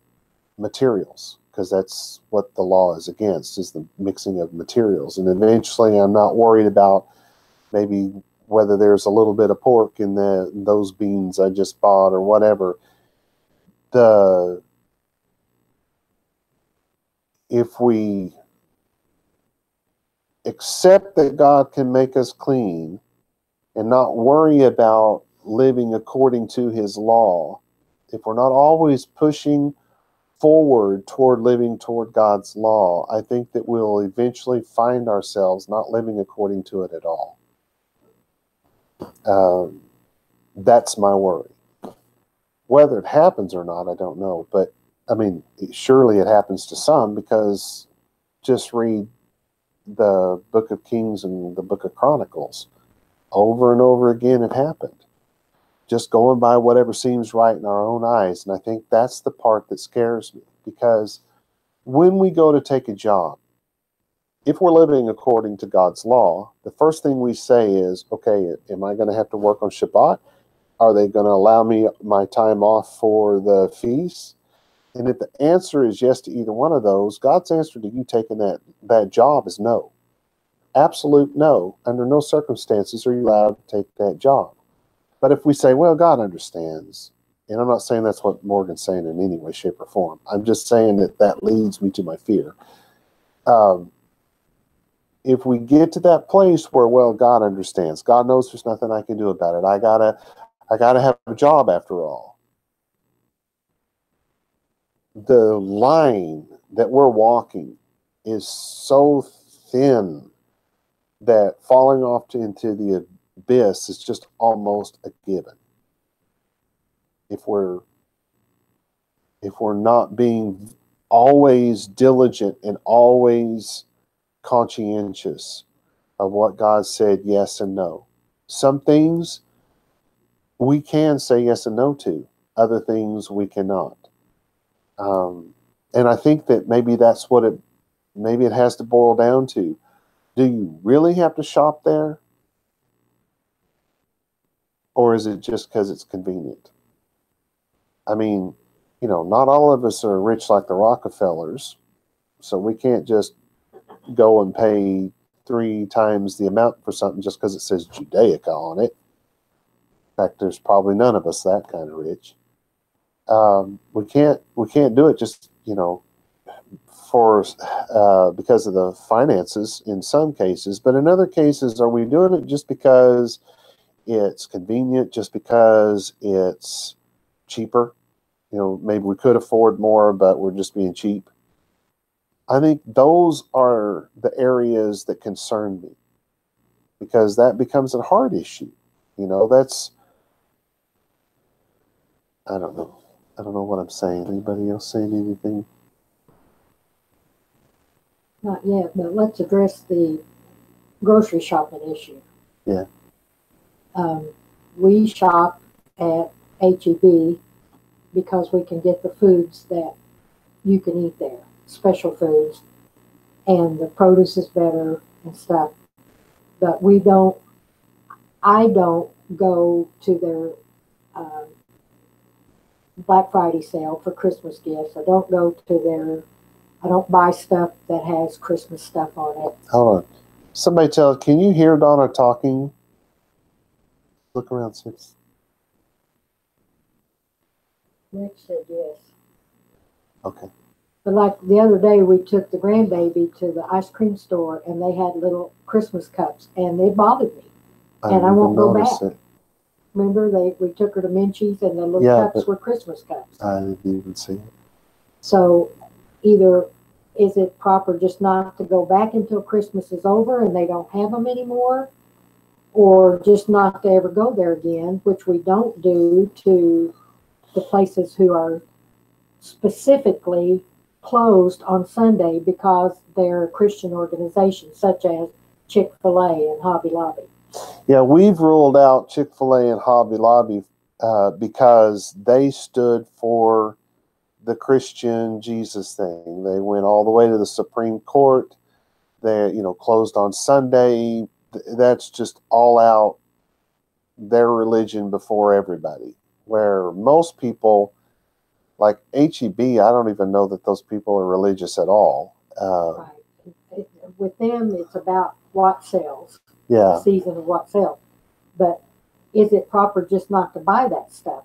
materials, because that's what the law is against, is the mixing of materials. And eventually I'm not worried about maybe whether there's a little bit of pork in those beans I just bought or whatever. If we accept that God can make us clean and not worry about living according to his law, if we're not always pushing forward toward living toward God's law, I think that we'll eventually find ourselves not living according to it at all. That's my worry. Whether it happens or not, I don't know. But, I mean, surely it happens to some, because just read the Book of Kings and the Book of Chronicles. Over and over again it happened. Just going by whatever seems right in our own eyes. And I think that's the part that scares me. Because when we go to take a job, if we're living according to God's law, the first thing we say is, okay, am I going to have to work on Shabbat? Are they going to allow me my time off for the feast? And if the answer is yes to either one of those, God's answer to you taking that job is no. Absolute no. Under no circumstances are you allowed to take that job. But if we say, well, God understands, and I'm not saying that's what Morgan's saying in any way, shape, or form. I'm just saying that leads me to my fear. If we get to that place where, well, God understands, God knows there's nothing I can do about it. I gotta have a job after all. The line that we're walking is so thin that falling off into the abyss is just almost a given. If we're not being always diligent and always conscientious of what God said yes and no. Some things we can say yes and no to. Other things we cannot. And I think that maybe that's what it has to boil down to. Do you really have to shop there? Or is it just because it's convenient? I mean, not all of us are rich like the Rockefellers, so we can't just go and pay 3 times the amount for something just because it says Judaica on it. In fact, there's probably none of us that kind of rich. We can't do it just for because of the finances in some cases, but in other cases, are we doing it just because it's convenient, just because it's cheaper? Maybe we could afford more, but we're just being cheap. I think those are the areas that concern me, because that becomes a hard issue. That's, I don't know. I don't know what I'm saying. Anybody else saying anything? Not yet, but let's address the grocery shopping issue. Yeah. We shop at H-E-B because we can get the foods that you can eat there, special foods, and the produce is better and stuff. But I don't go to their Black Friday sale for Christmas gifts. I don't buy stuff that has Christmas stuff on it. Hold on. Somebody can you hear Donna talking? Look around, sis. Rich said yes. Okay. But like the other day, we took the grandbaby to the ice cream store, and they had little Christmas cups, and they bothered me. And I won't go back. It. Remember, we took her to Minchie's, and the little cups were Christmas cups. I didn't even see it. So either is it proper just not to go back until Christmas is over and they don't have them anymore, or just not to ever go there again, which we don't do to the places who are specifically closed on Sunday because they're Christian organizations, such as Chick-fil-A and Hobby Lobby. Yeah, we've ruled out Chick-fil-A and Hobby Lobby because they stood for the Christian Jesus thing. They went all the way to the Supreme Court. They, closed on Sunday. That's just all out their religion before everybody. Where most people, like HEB, I don't even know that those people are religious at all. Right. With them, it's about what sells. Yeah. The season of what sells. But is it proper just not to buy that stuff?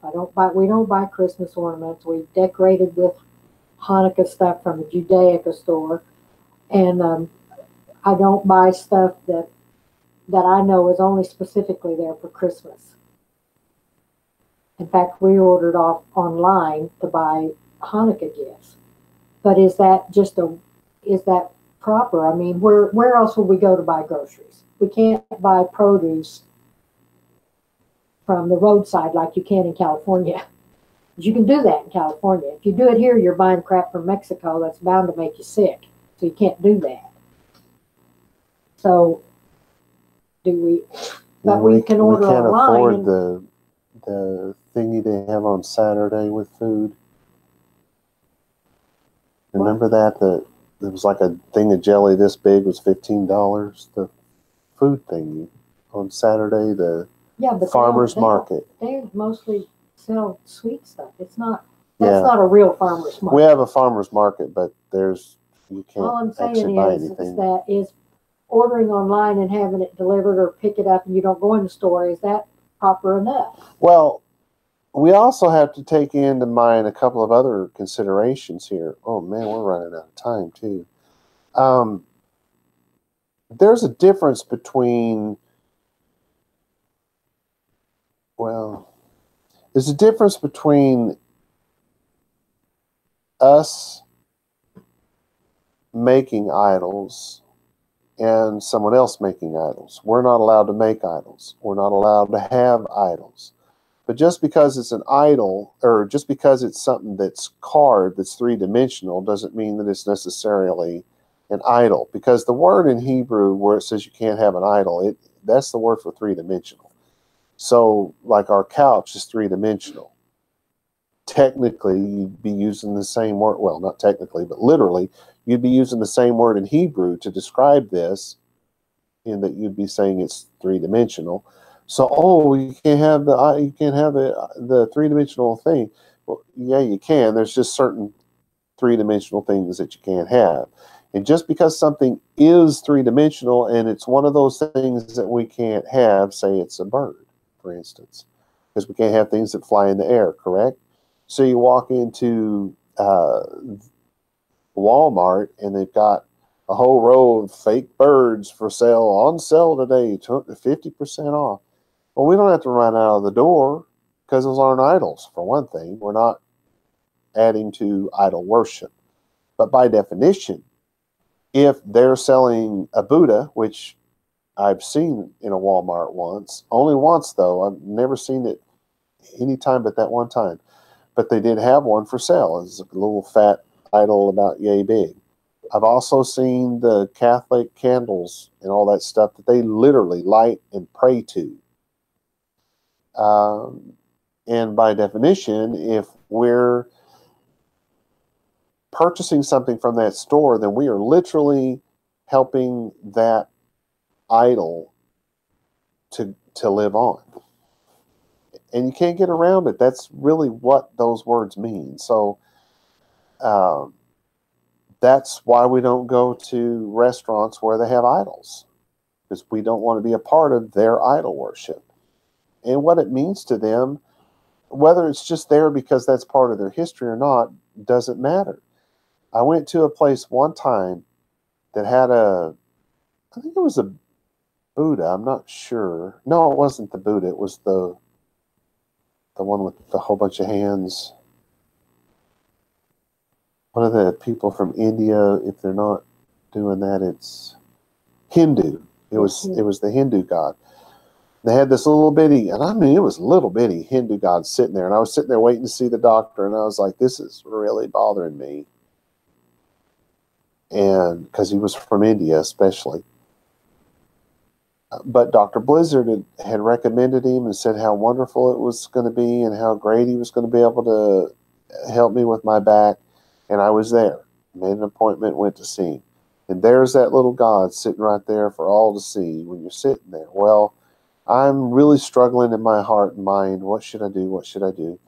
We don't buy Christmas ornaments. We decorated with Hanukkah stuff from the Judaica store. And I don't buy stuff that I know is only specifically there for Christmas. In fact, we ordered off online to buy Hanukkah gifts. But is that proper? I mean, where else would we go to buy groceries? We can't buy produce from the roadside like you can in California. You can do that in California. If you do it here, you're buying crap from Mexico that's bound to make you sick. So you can't do that. So we can order online. We can't afford the thingy they have on Saturday with food. Remember that there was like a thing of jelly this big was $15. The food thingy on Saturday, the farmers market. They mostly sell sweet stuff. That's not a real farmers market. We have a farmers market, but you can't all I'm saying actually buy anything. Is ordering online and having it delivered or pick it up and you don't go in the store, is that proper enough? Well, we also have to take into mind a couple of other considerations here. Oh man, we're running out of time too. There's a difference between us making idols and someone else making idols. We're not allowed to make idols. We're not allowed to have idols. But just because it's an idol, or just because it's something that's carved, that's three-dimensional, doesn't mean that it's necessarily an idol. Because the word in Hebrew where it says you can't have an idol, that's the word for three-dimensional. So, like our couch is three-dimensional. Technically, you'd be using the same word. Well, not technically, but literally, you'd be using the same word in Hebrew to describe this, in that you'd be saying it's three-dimensional. So, you can't have the three-dimensional thing. Well, yeah, you can. There's just certain three-dimensional things that you can't have. And just because something is three-dimensional and it's one of those things that we can't have, say it's a bird, for instance, because we can't have things that fly in the air, correct? So you walk into Walmart and they've got a whole row of fake birds for sale, on sale today, 50% off. Well, we don't have to run out of the door because those aren't idols, for one thing. We're not adding to idol worship. But by definition, if they're selling a Buddha, which I've seen in a Walmart once, only once though, I've never seen it any time but that one time. But they did have one for sale. It's a little fat idol about yay big. I've also seen the Catholic candles and all that stuff that they literally light and pray to. And by definition, if we're purchasing something from that store, then we are literally helping that idol to live on. And you can't get around it. That's really what those words mean. So that's why we don't go to restaurants where they have idols, because we don't want to be a part of their idol worship. And what it means to them, whether it's just there because that's part of their history or not, doesn't matter. I went to a place one time that had I think it was a Buddha. I'm not sure. No, it wasn't the Buddha. It was the one with the whole bunch of hands. One of the people from India. If they're not doing that, it's Hindu. It was the Hindu god. They had this little bitty, and I mean it was little bitty Hindu god sitting there, and I was sitting there waiting to see the doctor, and I was like, this is really bothering me. And because he was from India, especially. But Dr. Blizzard had recommended him and said how wonderful it was going to be and how great he was going to be able to help me with my back. And I was there, made an appointment, went to see him. And there's that little God sitting right there for all to see when you're sitting there. Well, I'm really struggling in my heart and mind. What should I do? What should I do?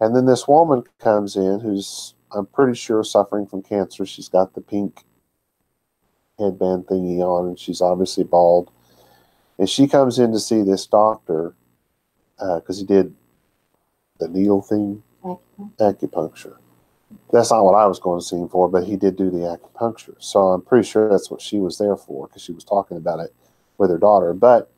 And then this woman comes in who's, I'm pretty sure, suffering from cancer. She's got the pink headband thingy on, and she's obviously bald. And she comes in to see this doctor because he did the needle thing, acupuncture. That's not what I was going to see him for, but he did do the acupuncture. So I'm pretty sure that's what she was there for, because she was talking about it with her daughter. But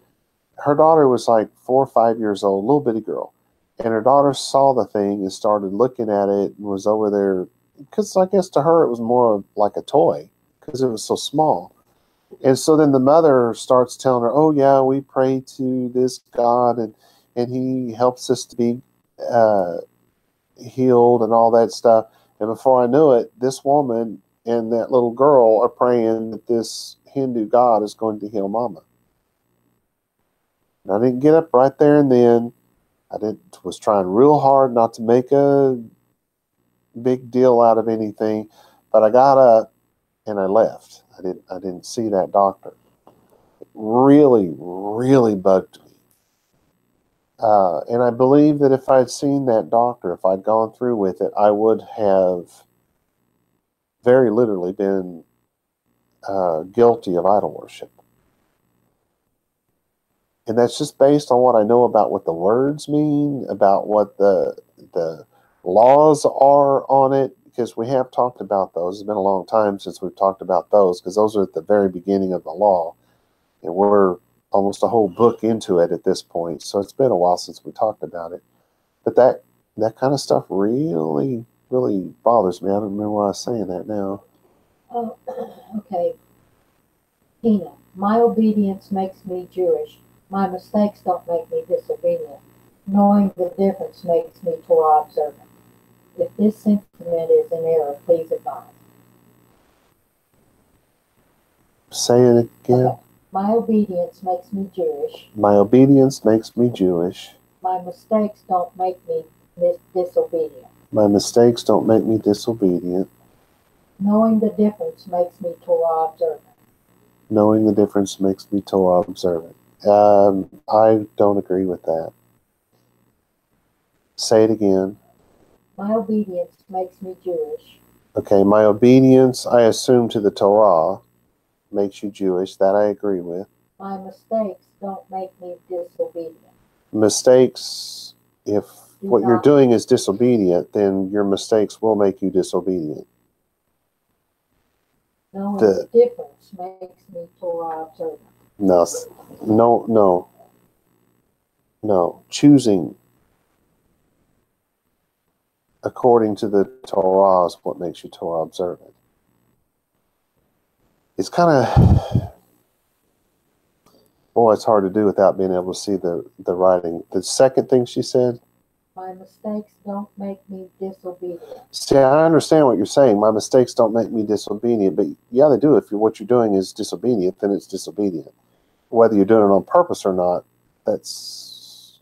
her daughter was like 4 or 5 years old, little bitty girl. And her daughter saw the thing and started looking at it and was over there, because I guess to her it was more like a toy because it was so small. And so then the mother starts telling her, oh, yeah, we pray to this God, and he helps us to be healed and all that stuff. And before I knew it, this woman and that little girl are praying that this Hindu God is going to heal Mama. And I didn't get up right there and then. Was trying real hard not to make a big deal out of anything, but I got up and I left. I didn't see that doctor. It really, really bugged me. And I believe that if I'd seen that doctor, if I'd gone through with it, I would have very literally been guilty of idol worship. And that's just based on what I know about what the words mean, about what the laws are on it, because we have talked about those. It's been a long time since we've talked about those, because those are at the very beginning of the law. And we're almost a whole book into it at this point. So it's been a while since we talked about it. But that kind of stuff really, really bothers me. I don't remember why I was saying that now. Oh, okay. Tina, my obedience makes me Jewish. My mistakes don't make me disobedient. Knowing the difference makes me Torah observant. If this sentiment is in error, please advise. Say it again. Okay. My obedience makes me Jewish. My obedience makes me Jewish. My mistakes don't make me disobedient. My mistakes don't make me disobedient. Knowing the difference makes me Torah observant. Knowing the difference makes me Torah observant. I don't agree with that. Say it again. My obedience makes me Jewish. Okay, my obedience, I assume, to the Torah makes you Jewish. That I agree with. My mistakes don't make me disobedient. Mistakes, if what you're doing is disobedient, then your mistakes will make you disobedient. Knowing the difference makes me Torah observant. No. Choosing according to the Torah is what makes you Torah observant. It's kind of, boy, it's hard to do without being able to see the writing. The second thing she said, my mistakes don't make me disobedient. See, I understand what you're saying. My mistakes don't make me disobedient, but yeah, they do. If what you're doing is disobedient, then it's disobedient. Whether you're doing it on purpose or not, that's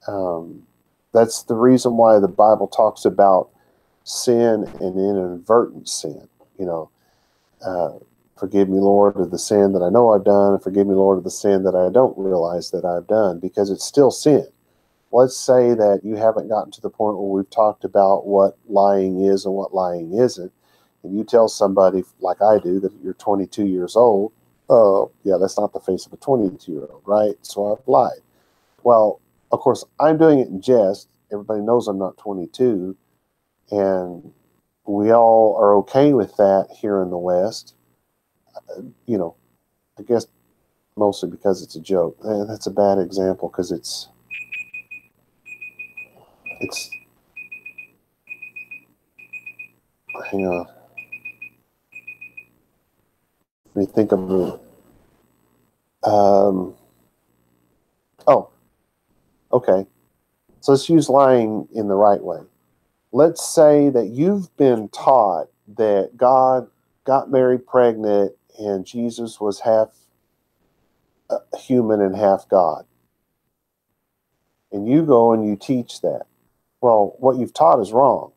the reason why the Bible talks about sin and inadvertent sin. You know, forgive me, Lord, of the sin that I know I've done, and forgive me, Lord, of the sin that I don't realize that I've done, because it's still sin. Let's say that you haven't gotten to the point where we've talked about what lying is and what lying isn't, and you tell somebody, like I do, that you're 22 years old. Oh, yeah, that's not the face of a 22-year-old, right? So I've lied. Well, of course, I'm doing it in jest. Everybody knows I'm not 22, and we all are okay with that here in the West. You know, I guess mostly because it's a joke. That's a bad example because it's hang on. Let me think of it. Oh, okay. So let's use lying in the right way. Let's say that you've been taught that God got Mary pregnant and Jesus was half human and half God. And you go and you teach that. Well, what you've taught is wrong.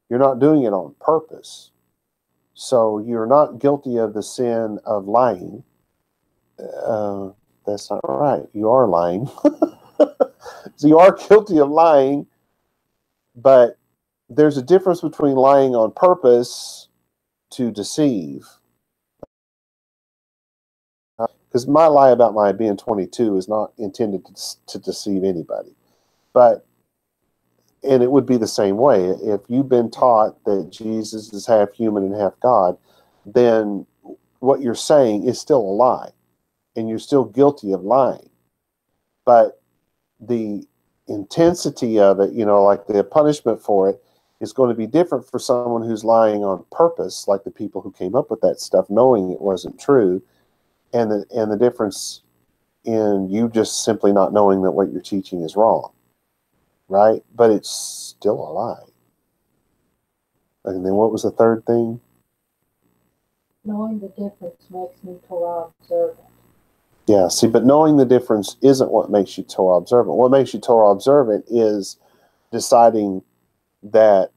You're not doing it on purpose. So you're not guilty of the sin of lying. That's not right. You are lying. So you are guilty of lying, but there's a difference between lying on purpose to deceive. Because my lie about my being 22 is not intended to deceive anybody. And it would be the same way. If you've been taught that Jesus is half human and half God, then what you're saying is still a lie. And you're still guilty of lying. But the intensity of it, like the punishment for it, is going to be different for someone who's lying on purpose, like the people who came up with that stuff knowing it wasn't true, and the difference in you just simply not knowing that what you're teaching is wrong, right? But it's still a lie. And then what was the third thing? Knowing the difference makes me Torah observant. Yeah, see, but knowing the difference isn't what makes you Torah observant. What makes you Torah observant is deciding that,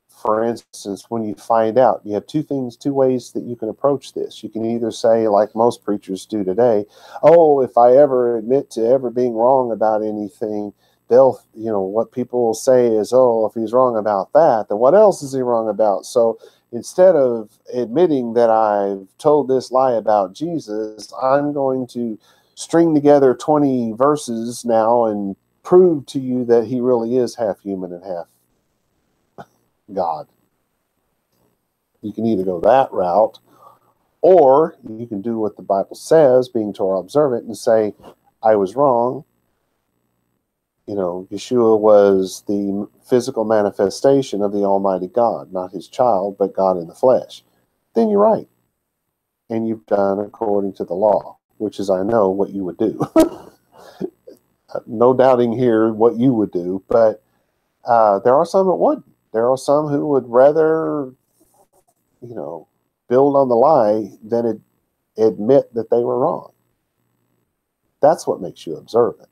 for instance, when you find out, you have two ways that you can approach this. You can either say, like most preachers do today, oh, if I ever admit to ever being wrong about anything, they'll, what people will say is, oh, if he's wrong about that, then what else is he wrong about? So instead of admitting that I've told this lie about Jesus, I'm going to string together 20 verses now and prove to you that he really is half human and half God. You can either go that route, or you can do what the Bible says, being Torah observant, and say, I was wrong. Yeshua was the physical manifestation of the Almighty God, not his child, but God in the flesh. Then you're right. And you've done according to the law, which is, I know, what you would do. No doubting here what you would do, but there are some that wouldn't. There are some who would rather, build on the lie than admit that they were wrong. That's what makes you observant.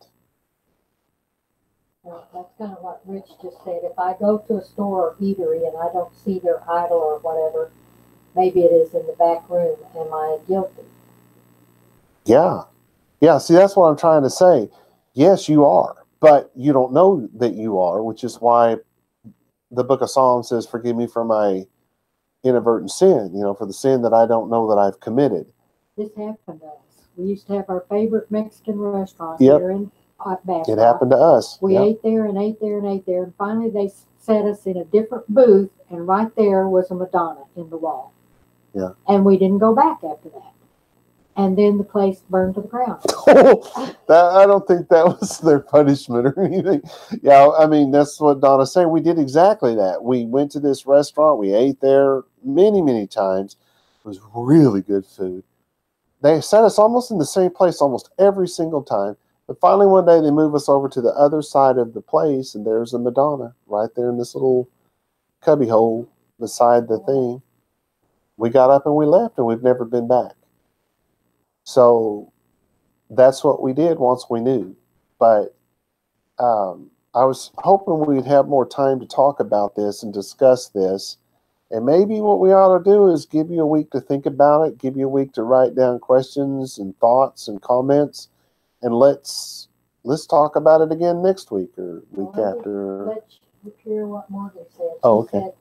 Well, that's kind of what Rich just said. If I go to a store or eatery and I don't see their idol or whatever, maybe it is in the back room. Am I guilty? Yeah. Yeah, see, that's what I'm trying to say. Yes, you are, but you don't know that you are, which is why the book of Psalms says, forgive me for my inadvertent sin, for the sin that I don't know that I've committed. This happened to us. We used to have our favorite Mexican restaurant Yep. here in Bastrop. It happened to us. We ate there and ate there and ate there, and finally they set us in a different booth, and right there was a Madonna in the wall. Yeah. And we didn't go back after that. And then the place burned to the ground. I don't think that was their punishment or anything. Yeah, I mean, that's what Donna's saying. We did exactly that. We went to this restaurant. We ate there many, many times. It was really good food. They set us almost in the same place almost every single time. But finally one day they move us over to the other side of the place, and there's a Madonna right there in this little cubby hole beside the thing. We got up and we left, and we've never been back. So that's what we did once we knew. But I was hoping we'd have more time to talk about this and discuss this. And maybe what we ought to do is give you a week to think about it, give you a week to write down questions and thoughts and comments, and let's talk about it again next week or week after. Let's hear what Morgan said. Oh, she said,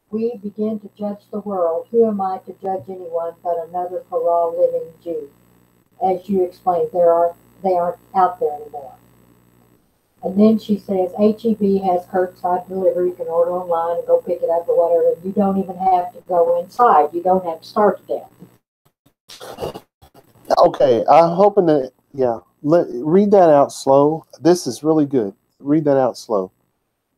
we begin to judge the world. Who am I to judge anyone but another Torah living Jew? As you explained, they aren't out there anymore. And then she says, HEB has curbside delivery. You can order online and go pick it up or whatever. You don't even have to go inside. You don't have to starve to death. Okay, I'm hoping that, yeah. Read that out slow. This is really good. Read that out slow.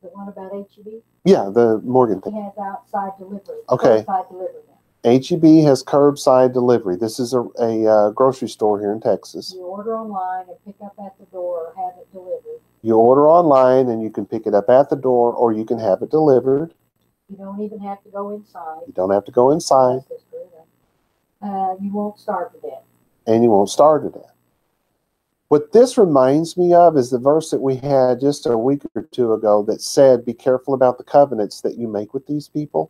The one about HEB? Yeah, the Morgan thing. He has outside delivery. Okay. Curbside delivery now. HEB has curbside delivery. This is a grocery store here in Texas. You order online and pick up at the door or have it delivered. You order online and you can pick it up at the door or you can have it delivered. You don't even have to go inside. You don't have to go inside. You won't starve to death. And you won't starve to death. What this reminds me of is the verse that we had just a week or two ago that said, be careful about the covenants that you make with these people,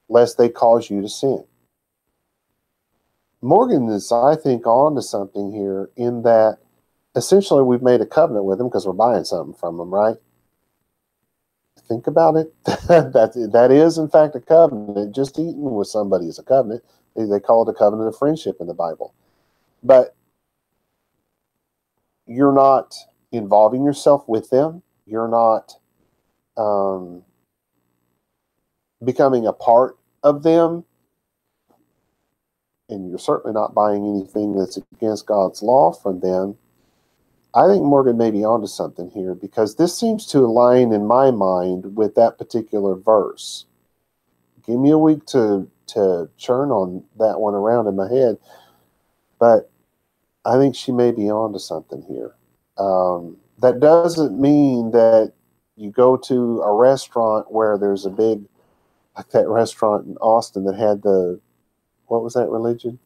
lest they cause you to sin. Morgan is, I think, on to something here in that essentially we've made a covenant with them because we're buying something from them, right? Think about it. that is, in fact, a covenant. Just eating with somebody is a covenant. They call it a covenant of friendship in the Bible. But you're not involving yourself with them. You're not becoming a part of them. And you're certainly not buying anything that's against God's law from them. I think Morgan may be onto something here because this seems to align in my mind with that particular verse. Give me a week to churn on that one around in my head. But I think she may be onto something here. That doesn't mean that you go to a restaurant where there's a big, like that restaurant in Austin that had the, what was that religion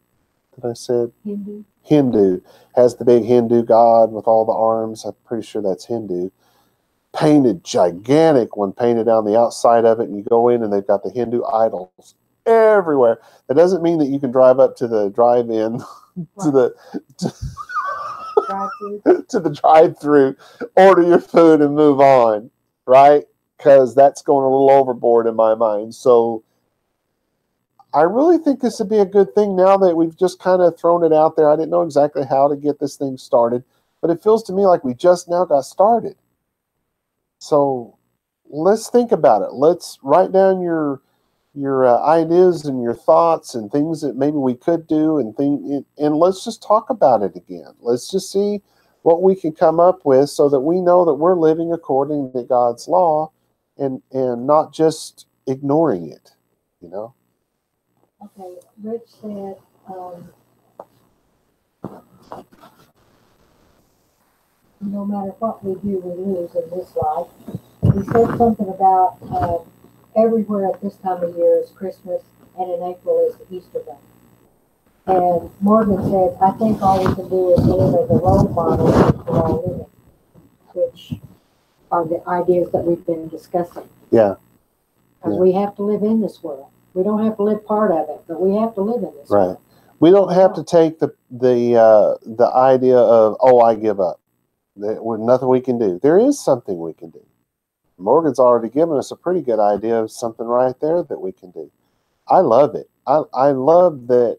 that I said? Hindu. Hindu. Has the big Hindu god with all the arms. I'm pretty sure that's Hindu. Painted, gigantic one painted on the outside of it, and you go in and they've got the Hindu idols everywhere. That doesn't mean that you can drive up to the drive-in, to the drive-through, order your food and move on, right? Because that's going a little overboard in my mind. So I really think this would be a good thing now that we've just kind of thrown it out there. I didn't know exactly how to get this thing started, but it feels to me like we just now got started. So let's think about it. Let's write down your ideas and your thoughts and things that maybe we could do, and let's just talk about it again. Let's just see what we can come up with so that we know that we're living according to God's law and not just ignoring it, you know? Okay, Rich said, no matter what we do, we lose in this life. He said something about everywhere at this time of year is Christmas, and in April is the Easter Bunny. And Morgan said, I think all we can do is live as a role model for all living, which are the ideas that we've been discussing. Yeah. Because we have to live in this world. We don't have to live part of it, but we have to live in this world. We don't have to take the idea of, oh, I give up. There's nothing we can do. There is something we can do. Morgan's already given us a pretty good idea of something right there that we can do. I love it. I love that.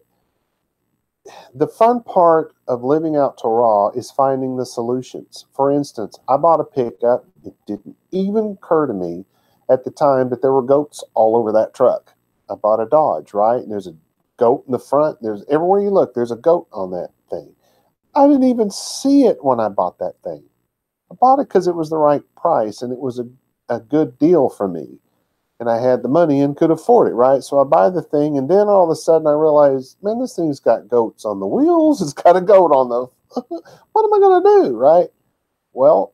The fun part of living out Torah is finding the solutions. For instance, I bought a pickup. It didn't even occur to me at the time that there were goats all over that truck. I bought a Dodge, right? And there's a goat in the front. There's everywhere you look, there's a goat on that thing. I didn't even see it when I bought that thing. I bought it because it was the right price and it was a good deal for me. And I had the money and could afford it, right? So I buy the thing, and then all of a sudden I realize, man, this thing's got goats on the wheels. It's got a goat on the... What am I going to do, right? Well,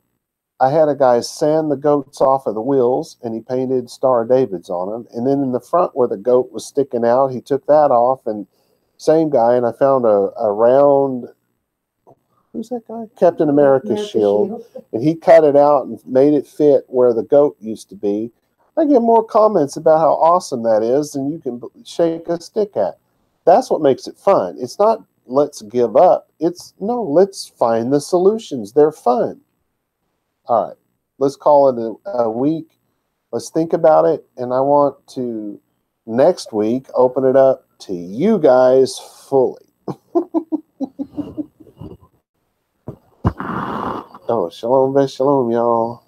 I had a guy sand the goats off of the wheels, and he painted Star of David's on them. And then in the front where the goat was sticking out, he took that off, and same guy, and I found a round... Who's that guy? Captain America's shield. And he cut it out and made it fit where the goat used to be. I get more comments about how awesome that is than you can shake a stick at. That's what makes it fun. It's not let's give up. It's no, let's find the solutions. They're fun. All right, let's call it a week. Let's think about it. And I want to, next week, open it up to you guys fully. Oh, shalom, shalom, y'all.